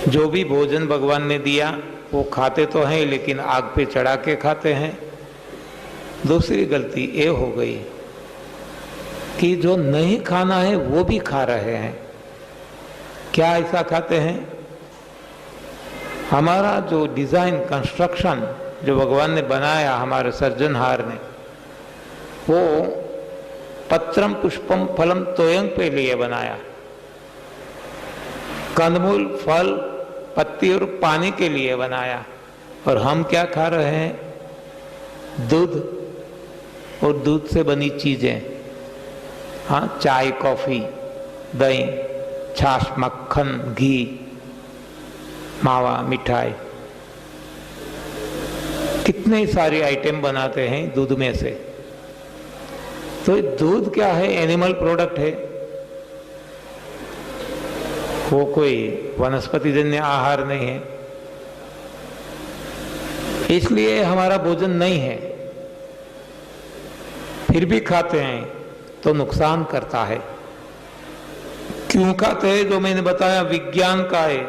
जो भी भोजन भगवान ने दिया वो खाते तो हैं लेकिन आग पे चढ़ा के खाते हैं। दूसरी गलती ये हो गई कि जो नहीं खाना है वो भी खा रहे हैं। क्या ऐसा खाते हैं? हमारा जो डिजाइन कंस्ट्रक्शन जो भगवान ने बनाया, हमारे सर्जनहार ने, वो पत्रम पुष्पम फलम तोयं पे लिए बनाया। कंदमूल फल पत्ती और पानी के लिए बनाया। और हम क्या खा रहे हैं? दूध और दूध से बनी चीजें। हाँ, चाय, कॉफी, दही, छाछ, मक्खन, घी, मावा, मिठाई, कितने सारे आइटम बनाते हैं दूध में से। तो दूध क्या है? एनिमल प्रोडक्ट है, वो कोई वनस्पति जन्य आहार नहीं है, इसलिए हमारा भोजन नहीं है। फिर भी खाते हैं तो नुकसान करता है। क्यों खाते हैं? जो मैंने बताया, विज्ञान का है।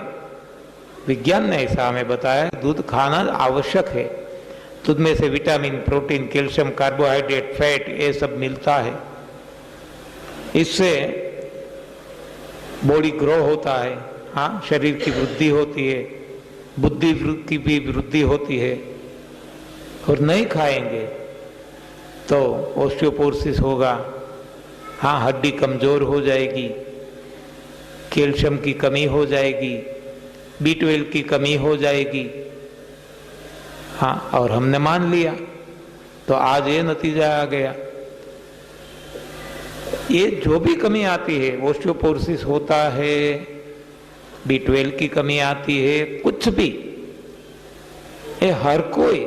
विज्ञान ने ऐसा हमें बताया, दूध खाना आवश्यक है। दूध में से vitamin, protein, calcium, carbohydrate, fat, ये सब मिलता है। इससे बॉडी ग्रो होता है। हाँ, शरीर की वृद्धि होती है, बुद्धि की भी वृद्धि होती है। और नहीं खाएंगे तो ऑस्टियोपोरोसिस होगा। हाँ, हड्डी कमजोर हो जाएगी, कैल्शियम की कमी हो जाएगी, B12 की कमी हो जाएगी। हाँ, और हमने मान लिया तो आज ये नतीजा आ गया। ये जो भी कमी आती है, ऑस्टियोपोरोसिस होता है, B12 की कमी आती है, कुछ भी, ये हर कोई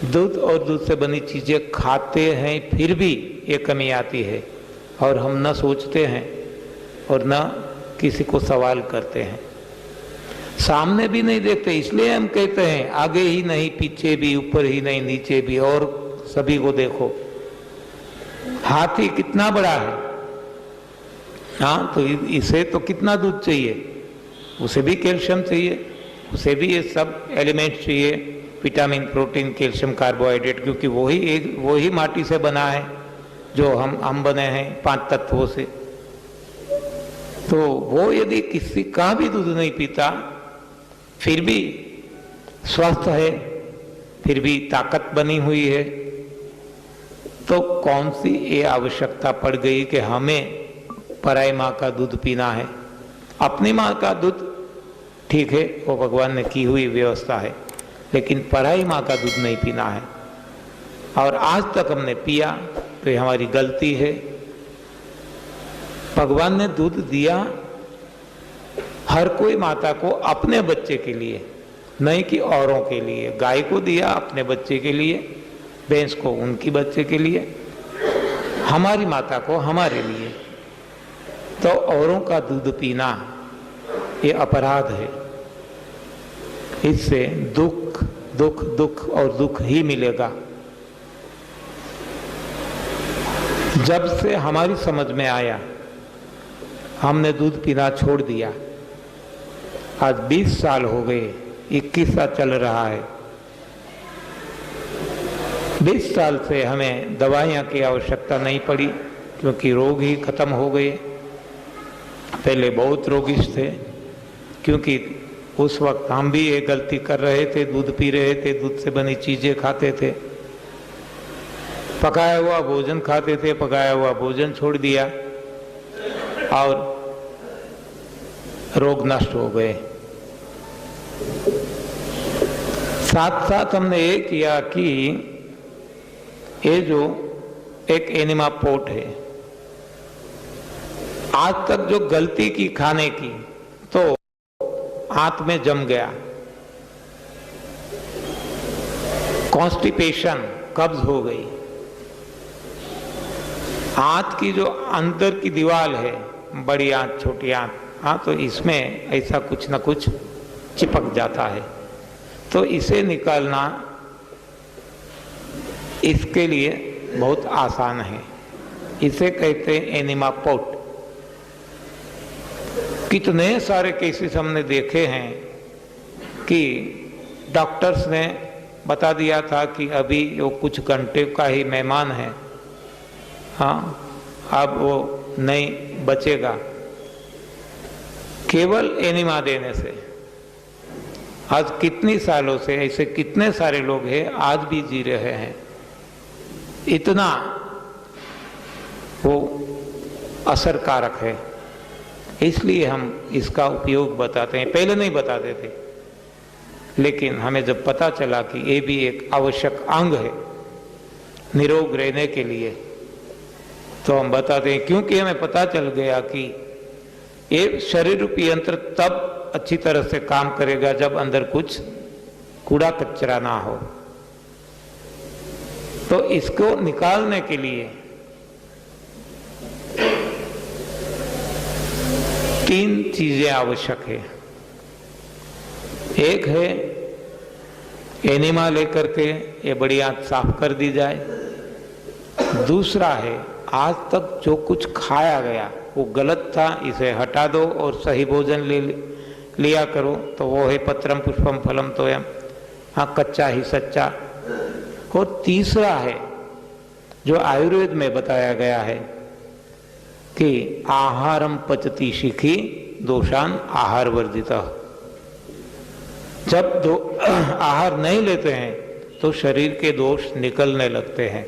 दूध और दूध से बनी चीजें खाते हैं, फिर भी ये कमी आती है और हम न सोचते हैं और न किसी को सवाल करते हैं, सामने भी नहीं देखते। इसलिए हम कहते हैं आगे ही नहीं, पीछे भी, ऊपर ही नहीं, नीचे भी, और सभी को देखो। हाथी कितना बड़ा है, हाँ, तो इसे तो कितना दूध चाहिए, उसे भी कैल्शियम चाहिए, उसे भी ये सब एलिमेंट चाहिए, विटामिन, प्रोटीन, कैल्शियम, कार्बोहाइड्रेट, क्योंकि वही माटी से बना है जो हम बने हैं 5 तत्वों से। तो वो यदि किसी का भी दूध नहीं पीता, फिर भी स्वस्थ है, फिर भी ताकत बनी हुई है, तो कौन सी ये आवश्यकता पड़ गई कि हमें पराई माँ का दूध पीना है? अपनी माँ का दूध ठीक है, वो भगवान ने की हुई व्यवस्था है, लेकिन पराई माँ का दूध नहीं पीना है। और आज तक हमने पिया तो ये हमारी गलती है। भगवान ने दूध दिया हर कोई माता को अपने बच्चे के लिए, नहीं कि औरों के लिए। गाय को दिया अपने बच्चे के लिए, भैंस को उनकी बच्चे के लिए, हमारी माता को हमारे लिए। तो औरों का दूध पीना ये अपराध है। इससे दुख दुख दुख और दुख ही मिलेगा। जब से हमारी समझ में आया, हमने दूध पीना छोड़ दिया। आज 20 साल हो गए, 21 साल चल रहा है। 20 साल से हमें दवाइयाँ की आवश्यकता नहीं पड़ी, क्योंकि रोग ही खत्म हो गए। पहले बहुत रोगिष्ठ थे, क्योंकि उस वक्त हम भी ये गलती कर रहे थे, दूध पी रहे थे, दूध से बनी चीजें खाते थे, पकाया हुआ भोजन खाते थे, पकाया हुआ भोजन छोड़ दिया और रोग नष्ट हो गए। साथ साथ हमने ये किया कि ये जो एक एनिमा पोट है, आज तक जो गलती की खाने की, तो हाथ में जम गया, कॉन्स्टिपेशन, कब्ज हो गई। हाथ की जो अंदर की दीवार है, बड़ी आंत, छोटी आंत, हाँ, तो इसमें ऐसा कुछ न कुछ चिपक जाता है। तो इसे निकालना इसके लिए बहुत आसान है। इसे कहते हैं एनिमा पोट। कितने सारे केसेस हमने देखे हैं कि डॉक्टर्स ने बता दिया था कि अभी वो कुछ घंटे का ही मेहमान है, हाँ, अब वो नहीं बचेगा, केवल एनिमा देने से। आज कितनी सालों से ऐसे कितने सारे लोग हैं, आज भी जी रहे हैं। इतना वो असरकारक है, इसलिए हम इसका उपयोग बताते हैं। पहले नहीं बताते थे, लेकिन हमें जब पता चला कि ये भी एक आवश्यक अंग है निरोग रहने के लिए, तो हम बताते हैं क्योंकि हमें पता चल गया कि ये शरीर रूपी यंत्र तब अच्छी तरह से काम करेगा जब अंदर कुछ कूड़ा कचरा ना हो। तो इसको निकालने के लिए 3 चीजें आवश्यक है। एक है एनिमा लेकर के ये बढ़िया साफ कर दी जाए। दूसरा है आज तक जो कुछ खाया गया वो गलत था, इसे हटा दो और सही भोजन लिया करो। तो वो है पत्रम पुष्पम फलम तोयम, हाँ कच्चा ही सच्चा। और तीसरा है जो आयुर्वेद में बताया गया है कि आहारम पचती शिखी दोषान आहार वर्जिता। जब आहार नहीं लेते हैं तो शरीर के दोष निकलने लगते हैं,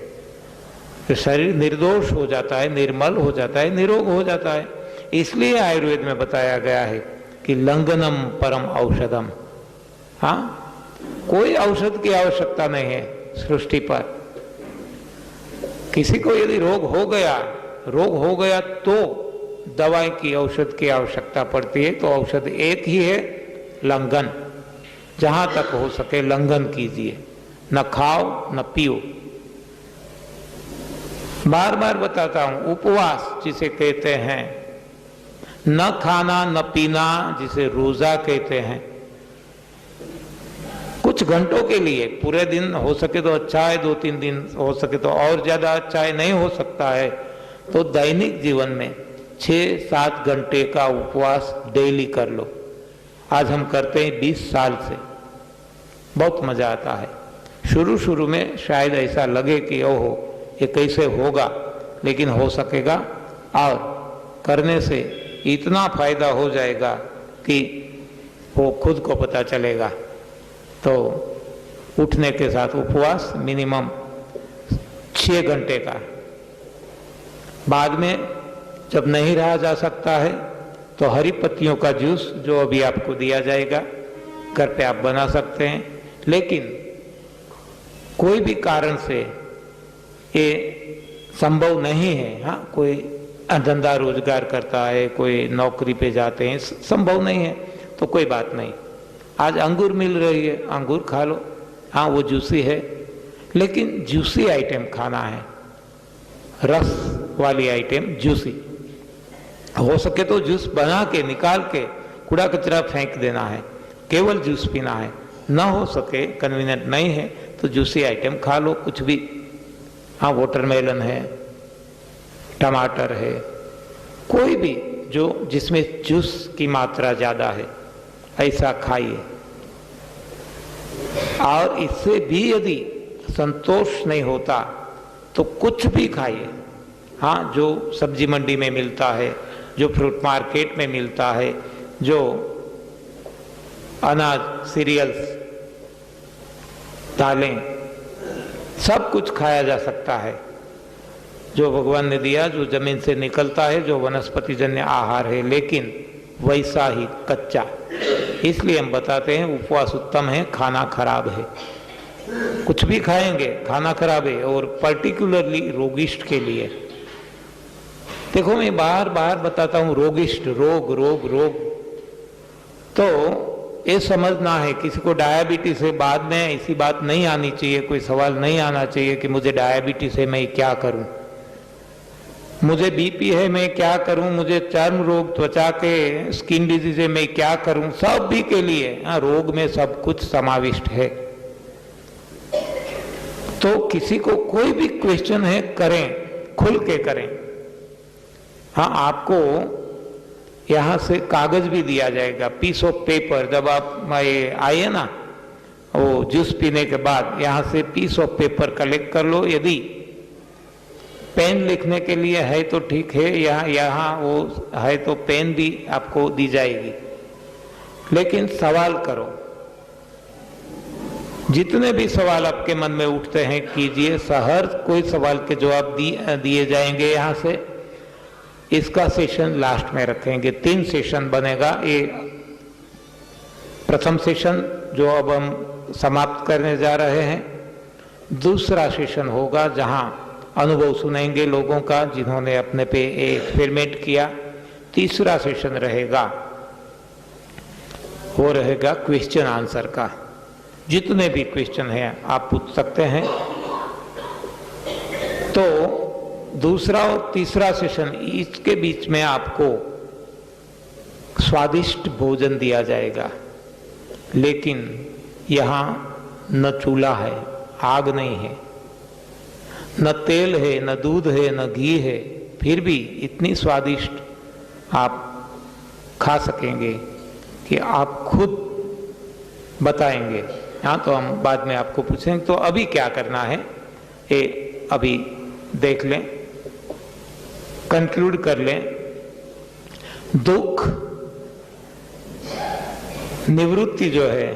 तो शरीर निर्दोष हो जाता है, निर्मल हो जाता है, निरोग हो जाता है। इसलिए आयुर्वेद में बताया गया है कि लंघनम परम औषधम। हाँ, कोई औषध की आवश्यकता नहीं है सृष्टि पर। किसी को यदि रोग हो गया तो दवाई की औषध की आवश्यकता पड़ती है। तो औषध एक ही है, लंघन। जहां तक हो सके लंघन कीजिए, न खाओ न पियो। बार बार बताता हूं, उपवास जिसे कहते हैं, न खाना न पीना जिसे रोजा कहते हैं, कुछ घंटों के लिए, पूरे दिन हो सके तो अच्छा है, 2-3 दिन हो सके तो और ज्यादा अच्छा है, नहीं हो सकता है तो दैनिक जीवन में 6-7 घंटे का उपवास डेली कर लो। आज हम करते हैं 20 साल से, बहुत मजा आता है। शुरू में शायद ऐसा लगे कि ओहो ये कैसे होगा, लेकिन हो सकेगा और करने से इतना फायदा हो जाएगा कि वो खुद को पता चलेगा। तो उठने के साथ उपवास मिनिमम 6 घंटे का। बाद में जब नहीं रहा जा सकता है तो हरी पत्तियों का जूस जो अभी आपको दिया जाएगा घर पे आप बना सकते हैं। लेकिन कोई भी कारण से ये संभव नहीं है, हाँ कोई धंधा रोजगार करता है, कोई नौकरी पे जाते हैं, संभव नहीं है तो कोई बात नहीं। आज अंगूर मिल रही है, अंगूर खा लो, हाँ वो जूसी है, लेकिन जूसी आइटम खाना है, रस वाली आइटम जूसी। हो सके तो जूस बना के निकाल के कूड़ा कचरा फेंक देना है, केवल जूस पीना है। ना हो सके, कन्वीनियंट नहीं है तो जूसी आइटम खा लो, कुछ भी। हाँ वाटरमेलन है, टमाटर है, कोई भी जो जिसमें जूस की मात्रा ज्यादा है ऐसा खाइए। और इससे भी यदि संतोष नहीं होता तो कुछ भी खाइए। हाँ, जो सब्जी मंडी में मिलता है, जो फ्रूट मार्केट में मिलता है, जो अनाज, सीरियल्स, दालें, सब कुछ खाया जा सकता है जो भगवान ने दिया, जो जमीन से निकलता है, जो वनस्पति जन्य आहार है, लेकिन वैसा ही कच्चा। इसलिए हम बताते हैं उपवास उत्तम है, खाना खराब है। कुछ भी खाएंगे खाना खराब है, और पर्टिकुलरली रोगिष्ठ के लिए। देखो मैं बार बार बताता हूं रोगिष्ठ, रोग रोग रोग। तो ये समझना है, किसी को डायबिटीज है बाद में ऐसी बात नहीं आनी चाहिए, कोई सवाल नहीं आना चाहिए कि मुझे डायबिटीज है मैं क्या करूं, मुझे बीपी है मैं क्या करूं, मुझे चर्म रोग, त्वचा के स्किन डिजीज है मैं क्या करूं। सब भी के लिए रोग में सब कुछ समाविष्ट है। तो किसी को कोई भी क्वेश्चन है करें, खुल के करें। हाँ, आपको यहां से कागज भी दिया जाएगा, पीस ऑफ पेपर। जब आप आए ना वो जूस पीने के बाद, यहां से पीस ऑफ पेपर कलेक्ट कर लो। यदि पेन लिखने के लिए है तो ठीक है, यहाँ वो है तो पेन भी आपको दी जाएगी। लेकिन सवाल करो, जितने भी सवाल आपके मन में उठते हैं कीजिए। सहर्ष कोई सवाल के जवाब दिए जाएंगे यहाँ से। इसका सेशन लास्ट में रखेंगे, 3 सेशन बनेगा। ये प्रथम सेशन जो अब हम समाप्त करने जा रहे हैं, दूसरा सेशन होगा जहां अनुभव सुनेंगे लोगों का जिन्होंने अपने पे एक्सपेरिमेंट किया। तीसरा सेशन रहेगा, वो रहेगा क्वेश्चन आंसर का। जितने भी क्वेश्चन हैं आप पूछ सकते हैं। तो दूसरा और तीसरा सेशन, इसके बीच में आपको स्वादिष्ट भोजन दिया जाएगा, लेकिन यहाँ न चूल्हा है, आग नहीं है, न तेल है, न दूध है, न घी है, फिर भी इतनी स्वादिष्ट आप खा सकेंगे कि आप खुद बताएंगे। हाँ, तो हम बाद में आपको पूछेंगे। तो अभी क्या करना है ये अभी देख लें, कंक्लूड कर लें। दुख निवृत्ति जो है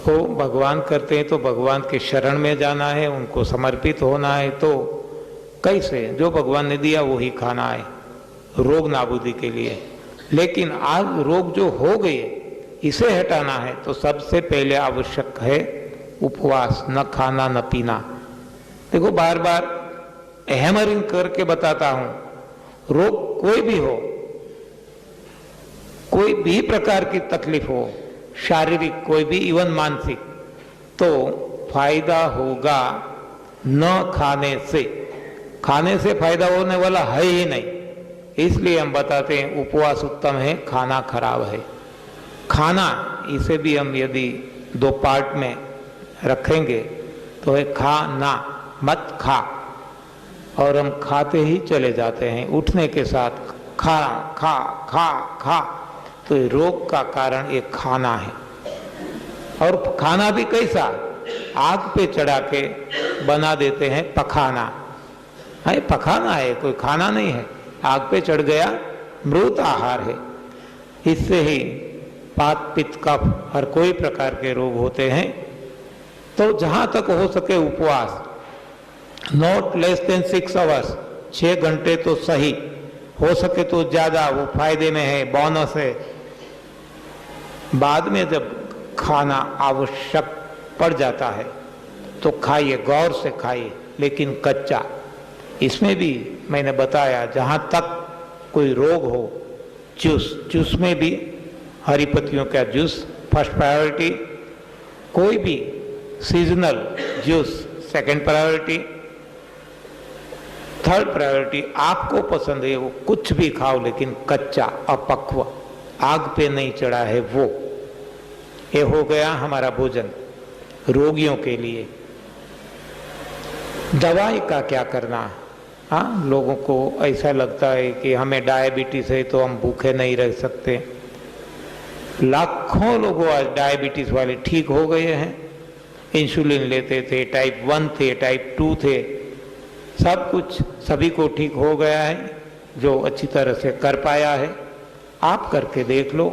वो भगवान करते हैं, तो भगवान के शरण में जाना है, उनको समर्पित होना है। तो कैसे? जो भगवान ने दिया वही खाना है रोग नाबूदी के लिए। लेकिन आज रोग जो हो गए इसे हटाना है, तो सबसे पहले आवश्यक है उपवास, न खाना न पीना। देखो, बार बार हैमरिंग करके बताता हूं, रोग कोई भी हो, कोई भी प्रकार की तकलीफ हो, शारीरिक कोई भी, इवन मानसिक, तो फायदा होगा न खाने से। खाने से फायदा होने वाला है ही नहीं, इसलिए हम बताते हैं उपवास उत्तम है, खाना खराब है। खाना, इसे भी हम यदि दो पार्ट में रखेंगे तो है खाना, मत खा। और हम खाते ही चले जाते हैं, उठने के साथ खा खा खा खा, तो ये रोग का कारण ये खाना है। और खाना भी कैसा? आग पे चढ़ा के बना देते हैं पखाना। है पखाना है, कोई खाना नहीं है। आग पे चढ़ गया, मृत आहार है। इससे ही पात पित्त कफ हर कोई प्रकार के रोग होते हैं। तो जहां तक हो सके उपवास, नॉट लेस देन 6 आवर्स, 6 घंटे तो सही, हो सके तो ज्यादा, वो फायदे में है, बोनस है। बाद में जब खाना आवश्यक पड़ जाता है तो खाइए, गौर से खाइए, लेकिन कच्चा। इसमें भी मैंने बताया, जहां तक कोई रोग हो, जूस में भी हरी पत्तियों का जूस फर्स्ट प्रायोरिटी, कोई भी seasonal juice second priority, third priority आपको पसंद है वो कुछ भी खाओ, लेकिन कच्चा, अपक्व, आग पे नहीं चढ़ा है वो। ये हो गया हमारा भोजन रोगियों के लिए। दवाई का क्या करना? हाँ, लोगों को ऐसा लगता है कि हमें डायबिटीज है तो हम भूखे नहीं रह सकते। लाखों लोग आज डायबिटीज वाले ठीक हो गए हैं। इंसुलिन लेते थे, टाइप 1 थे, टाइप 2 थे, सब कुछ सभी को ठीक हो गया है, जो अच्छी तरह से कर पाया है। आप करके देख लो।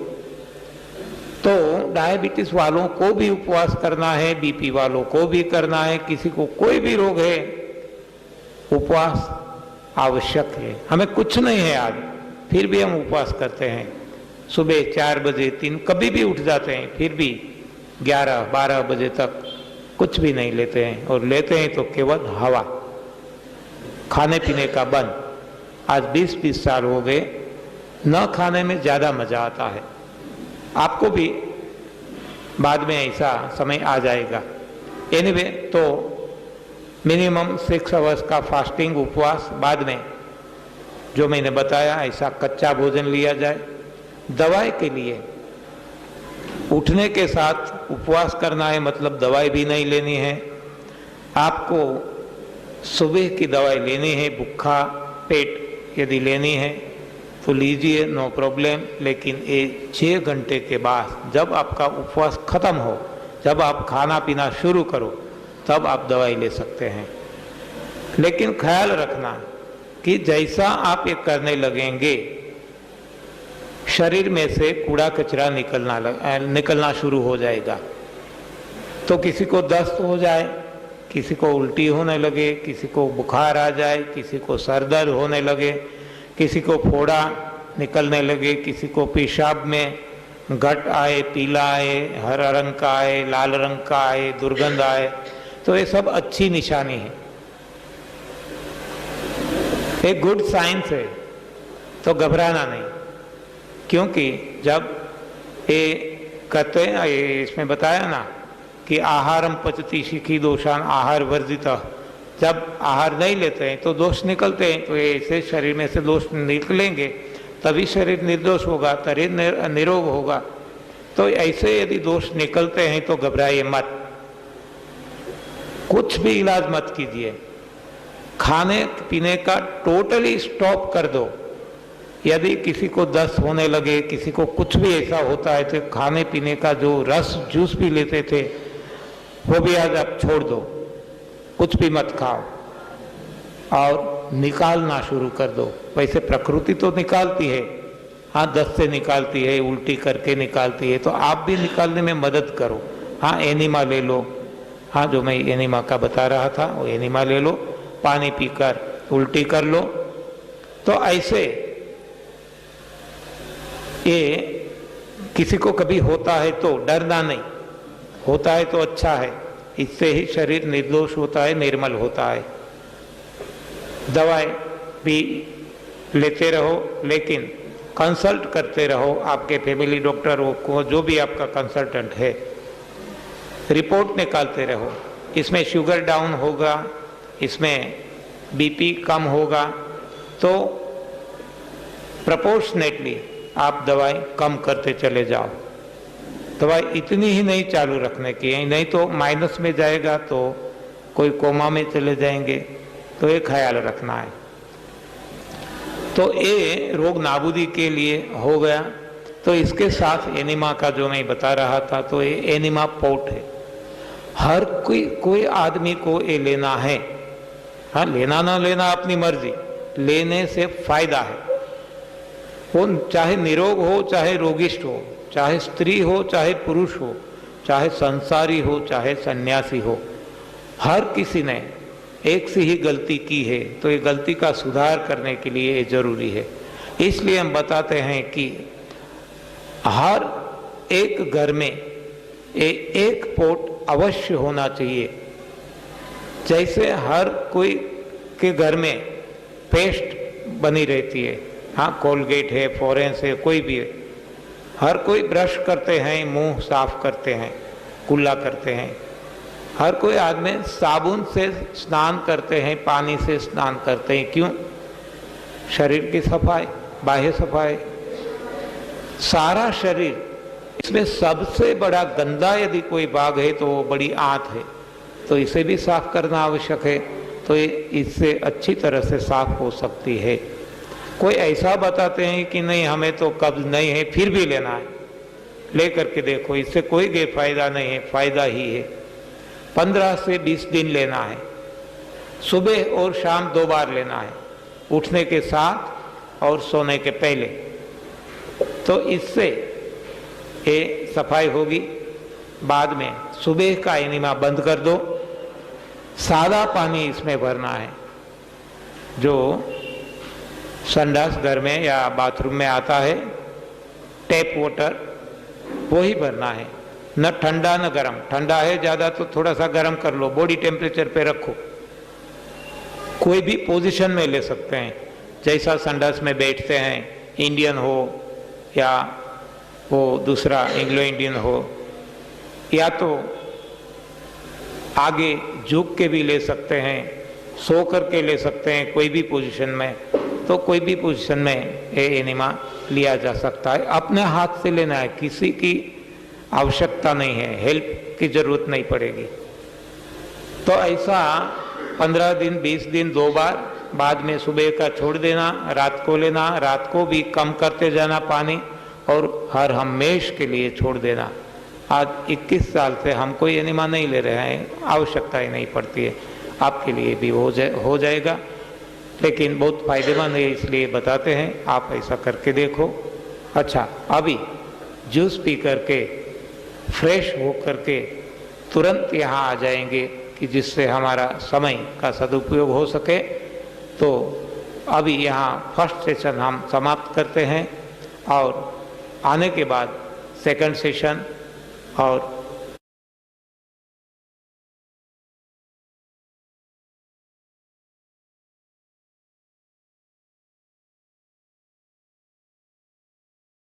तो डायबिटीज वालों को भी उपवास करना है, बीपी वालों को भी करना है, किसी को कोई भी रोग है, उपवास आवश्यक है। हमें कुछ नहीं है आज, फिर भी हम उपवास करते हैं। सुबह 4 बजे 3 कभी भी उठ जाते हैं, फिर भी 11-12 बजे तक कुछ भी नहीं लेते हैं, और लेते हैं तो केवल हवा, खाने पीने का बंद। आज 20-20 साल हो गए, न खाने में ज़्यादा मज़ा आता है। आपको भी बाद में ऐसा समय आ जाएगा। एनीवे, तो मिनिमम 6 आवर्स का फास्टिंग, उपवास, बाद में जो मैंने बताया ऐसा कच्चा भोजन लिया जाए। दवाई के लिए उठने के साथ उपवास करना है, मतलब दवाई भी नहीं लेनी है। आपको सुबह की दवाई लेनी है, भूखा पेट यदि लेनी है तो लीजिए, नो प्रॉब्लम। लेकिन ये 6 घंटे के बाद जब आपका उपवास खत्म हो, जब आप खाना पीना शुरू करो, तब आप दवाई ले सकते हैं। लेकिन ख्याल रखना कि जैसा आप ये करने लगेंगे, शरीर में से कूड़ा कचरा निकलना शुरू हो जाएगा। तो किसी को दस्त हो जाए, किसी को उल्टी होने लगे, किसी को बुखार आ जाए, किसी को सर दर्द होने लगे, किसी को फोड़ा निकलने लगे, किसी को पेशाब में घट आए, पीला आए, हरा रंग का आए, लाल रंग का आए, दुर्गंध आए, तो ये सब अच्छी निशानी है, एक गुड साइंस है, तो घबराना नहीं। क्योंकि जब ये कहते हैं, ये इसमें बताया ना कि आहारम पचती शिखी दोषान आहार वर्जिता, जब आहार नहीं लेते हैं तो दोष निकलते हैं, तो ऐसे शरीर में से दोष निकलेंगे तभी शरीर निर्दोष होगा, शरीर निरोग होगा। तो ऐसे यदि दोष निकलते हैं तो घबराइए मत, कुछ भी इलाज मत कीजिए, खाने पीने का टोटली स्टॉप कर दो। यदि किसी को दस्त होने लगे, किसी को कुछ भी ऐसा होता है, तो खाने पीने का जो रस जूस भी लेते थे वो भी आज आप छोड़ दो, कुछ भी मत खाओ और निकालना शुरू कर दो। वैसे प्रकृति तो निकालती है, हाँ दस्त से निकालती है, उल्टी करके निकालती है, तो आप भी निकालने में मदद करो। हाँ एनिमा ले लो, हाँ जो मैं एनिमा का बता रहा था वो एनिमा ले लो, पानी पीकर उल्टी कर लो। तो ऐसे ये किसी को कभी होता है तो डरना नहीं, होता है तो अच्छा है, इससे ही शरीर निर्दोष होता है, निर्मल होता है। दवाएं भी लेते रहो, लेकिन कंसल्ट करते रहो आपके फैमिली डॉक्टर को, जो भी आपका कंसल्टेंट है, रिपोर्ट निकालते रहो। इसमें शुगर डाउन होगा, इसमें बीपी कम होगा, तो प्रोपोर्शनेटली आप दवाई कम करते चले जाओ। दवाई इतनी ही नहीं चालू रखने की है, नहीं तो माइनस में जाएगा तो कोई कोमा में चले जाएंगे, तो ये ख्याल रखना है। तो ये रोग नाबूदी के लिए हो गया। तो इसके साथ एनिमा का जो मैं बता रहा था, तो ये एनिमा पोर्ट है, हर कोई आदमी को ये लेना है। हाँ लेना ना लेना अपनी मर्जी, लेने से फायदा है। वो चाहे निरोग हो, चाहे रोगिष्ठ हो, चाहे स्त्री हो, चाहे पुरुष हो, चाहे संसारी हो, चाहे सन्यासी हो, हर किसी ने एक सी ही गलती की है, तो ये गलती का सुधार करने के लिए ये जरूरी है। इसलिए हम बताते हैं कि हर एक घर में एक पोर्ट अवश्य होना चाहिए। जैसे हर कोई के घर में पेस्ट बनी रहती है, हाँ कोलगेट है, फॉरेंस है, कोई भी है, हर कोई ब्रश करते हैं, मुंह साफ करते हैं, कुल्ला करते हैं, हर कोई आदमी साबुन से स्नान करते हैं, पानी से स्नान करते हैं। क्यों? शरीर की सफाई, बाह्य सफाई, सारा शरीर। इसमें सबसे बड़ा गंदा यदि कोई भाग है तो वो बड़ी आंत है, तो इसे भी साफ करना आवश्यक है। तो ये इससे अच्छी तरह से साफ हो सकती है। कोई ऐसा बताते हैं कि नहीं हमें तो कब्ज नहीं है फिर भी लेना है, ले करके देखो, इससे कोई बेफायदा नहीं है, फायदा ही है। 15 से 20 दिन लेना है, सुबह और शाम 2 बार लेना है, उठने के साथ और सोने के पहले। तो इससे ये सफाई होगी। बाद में सुबह का एनिमा बंद कर दो, सादा पानी इसमें भरना है, जो संडास घर में या बाथरूम में आता है, टैप वाटर, वो ही भरना है। न ठंडा न गर्म, ठंडा है ज़्यादा तो थोड़ा सा गर्म कर लो, बॉडी टेम्परेचर पे रखो। कोई भी पोजीशन में ले सकते हैं, जैसा संडास में बैठते हैं, इंडियन हो या वो दूसरा एंग्लो इंडियन हो, या तो आगे झुक के भी ले सकते हैं, सो करके ले सकते हैं, कोई भी पोजीशन में। तो कोई भी पोजीशन में ये एनिमा लिया जा सकता है। अपने हाथ से लेना है, किसी की आवश्यकता नहीं है, हेल्प की जरूरत नहीं पड़ेगी। तो ऐसा 15 दिन 20 दिन 2 बार, बाद में सुबह का छोड़ देना, रात को लेना, रात को भी कम करते जाना पानी, और हर हमेश के लिए छोड़ देना। आज 21 साल से हम कोई एनिमा नहीं ले रहे हैं, आवश्यकता ही नहीं पड़ती है, आपके लिए भी हो जाएगा। लेकिन बहुत फायदेमंद है, इसलिए बताते हैं, आप ऐसा करके देखो। अच्छा, अभी जूस पी करके फ्रेश हो करके तुरंत यहाँ आ जाएंगे कि जिससे हमारा समय का सदुपयोग हो सके। तो अभी यहाँ फर्स्ट सेशन हम समाप्त करते हैं, और आने के बाद सेकंड सेशन और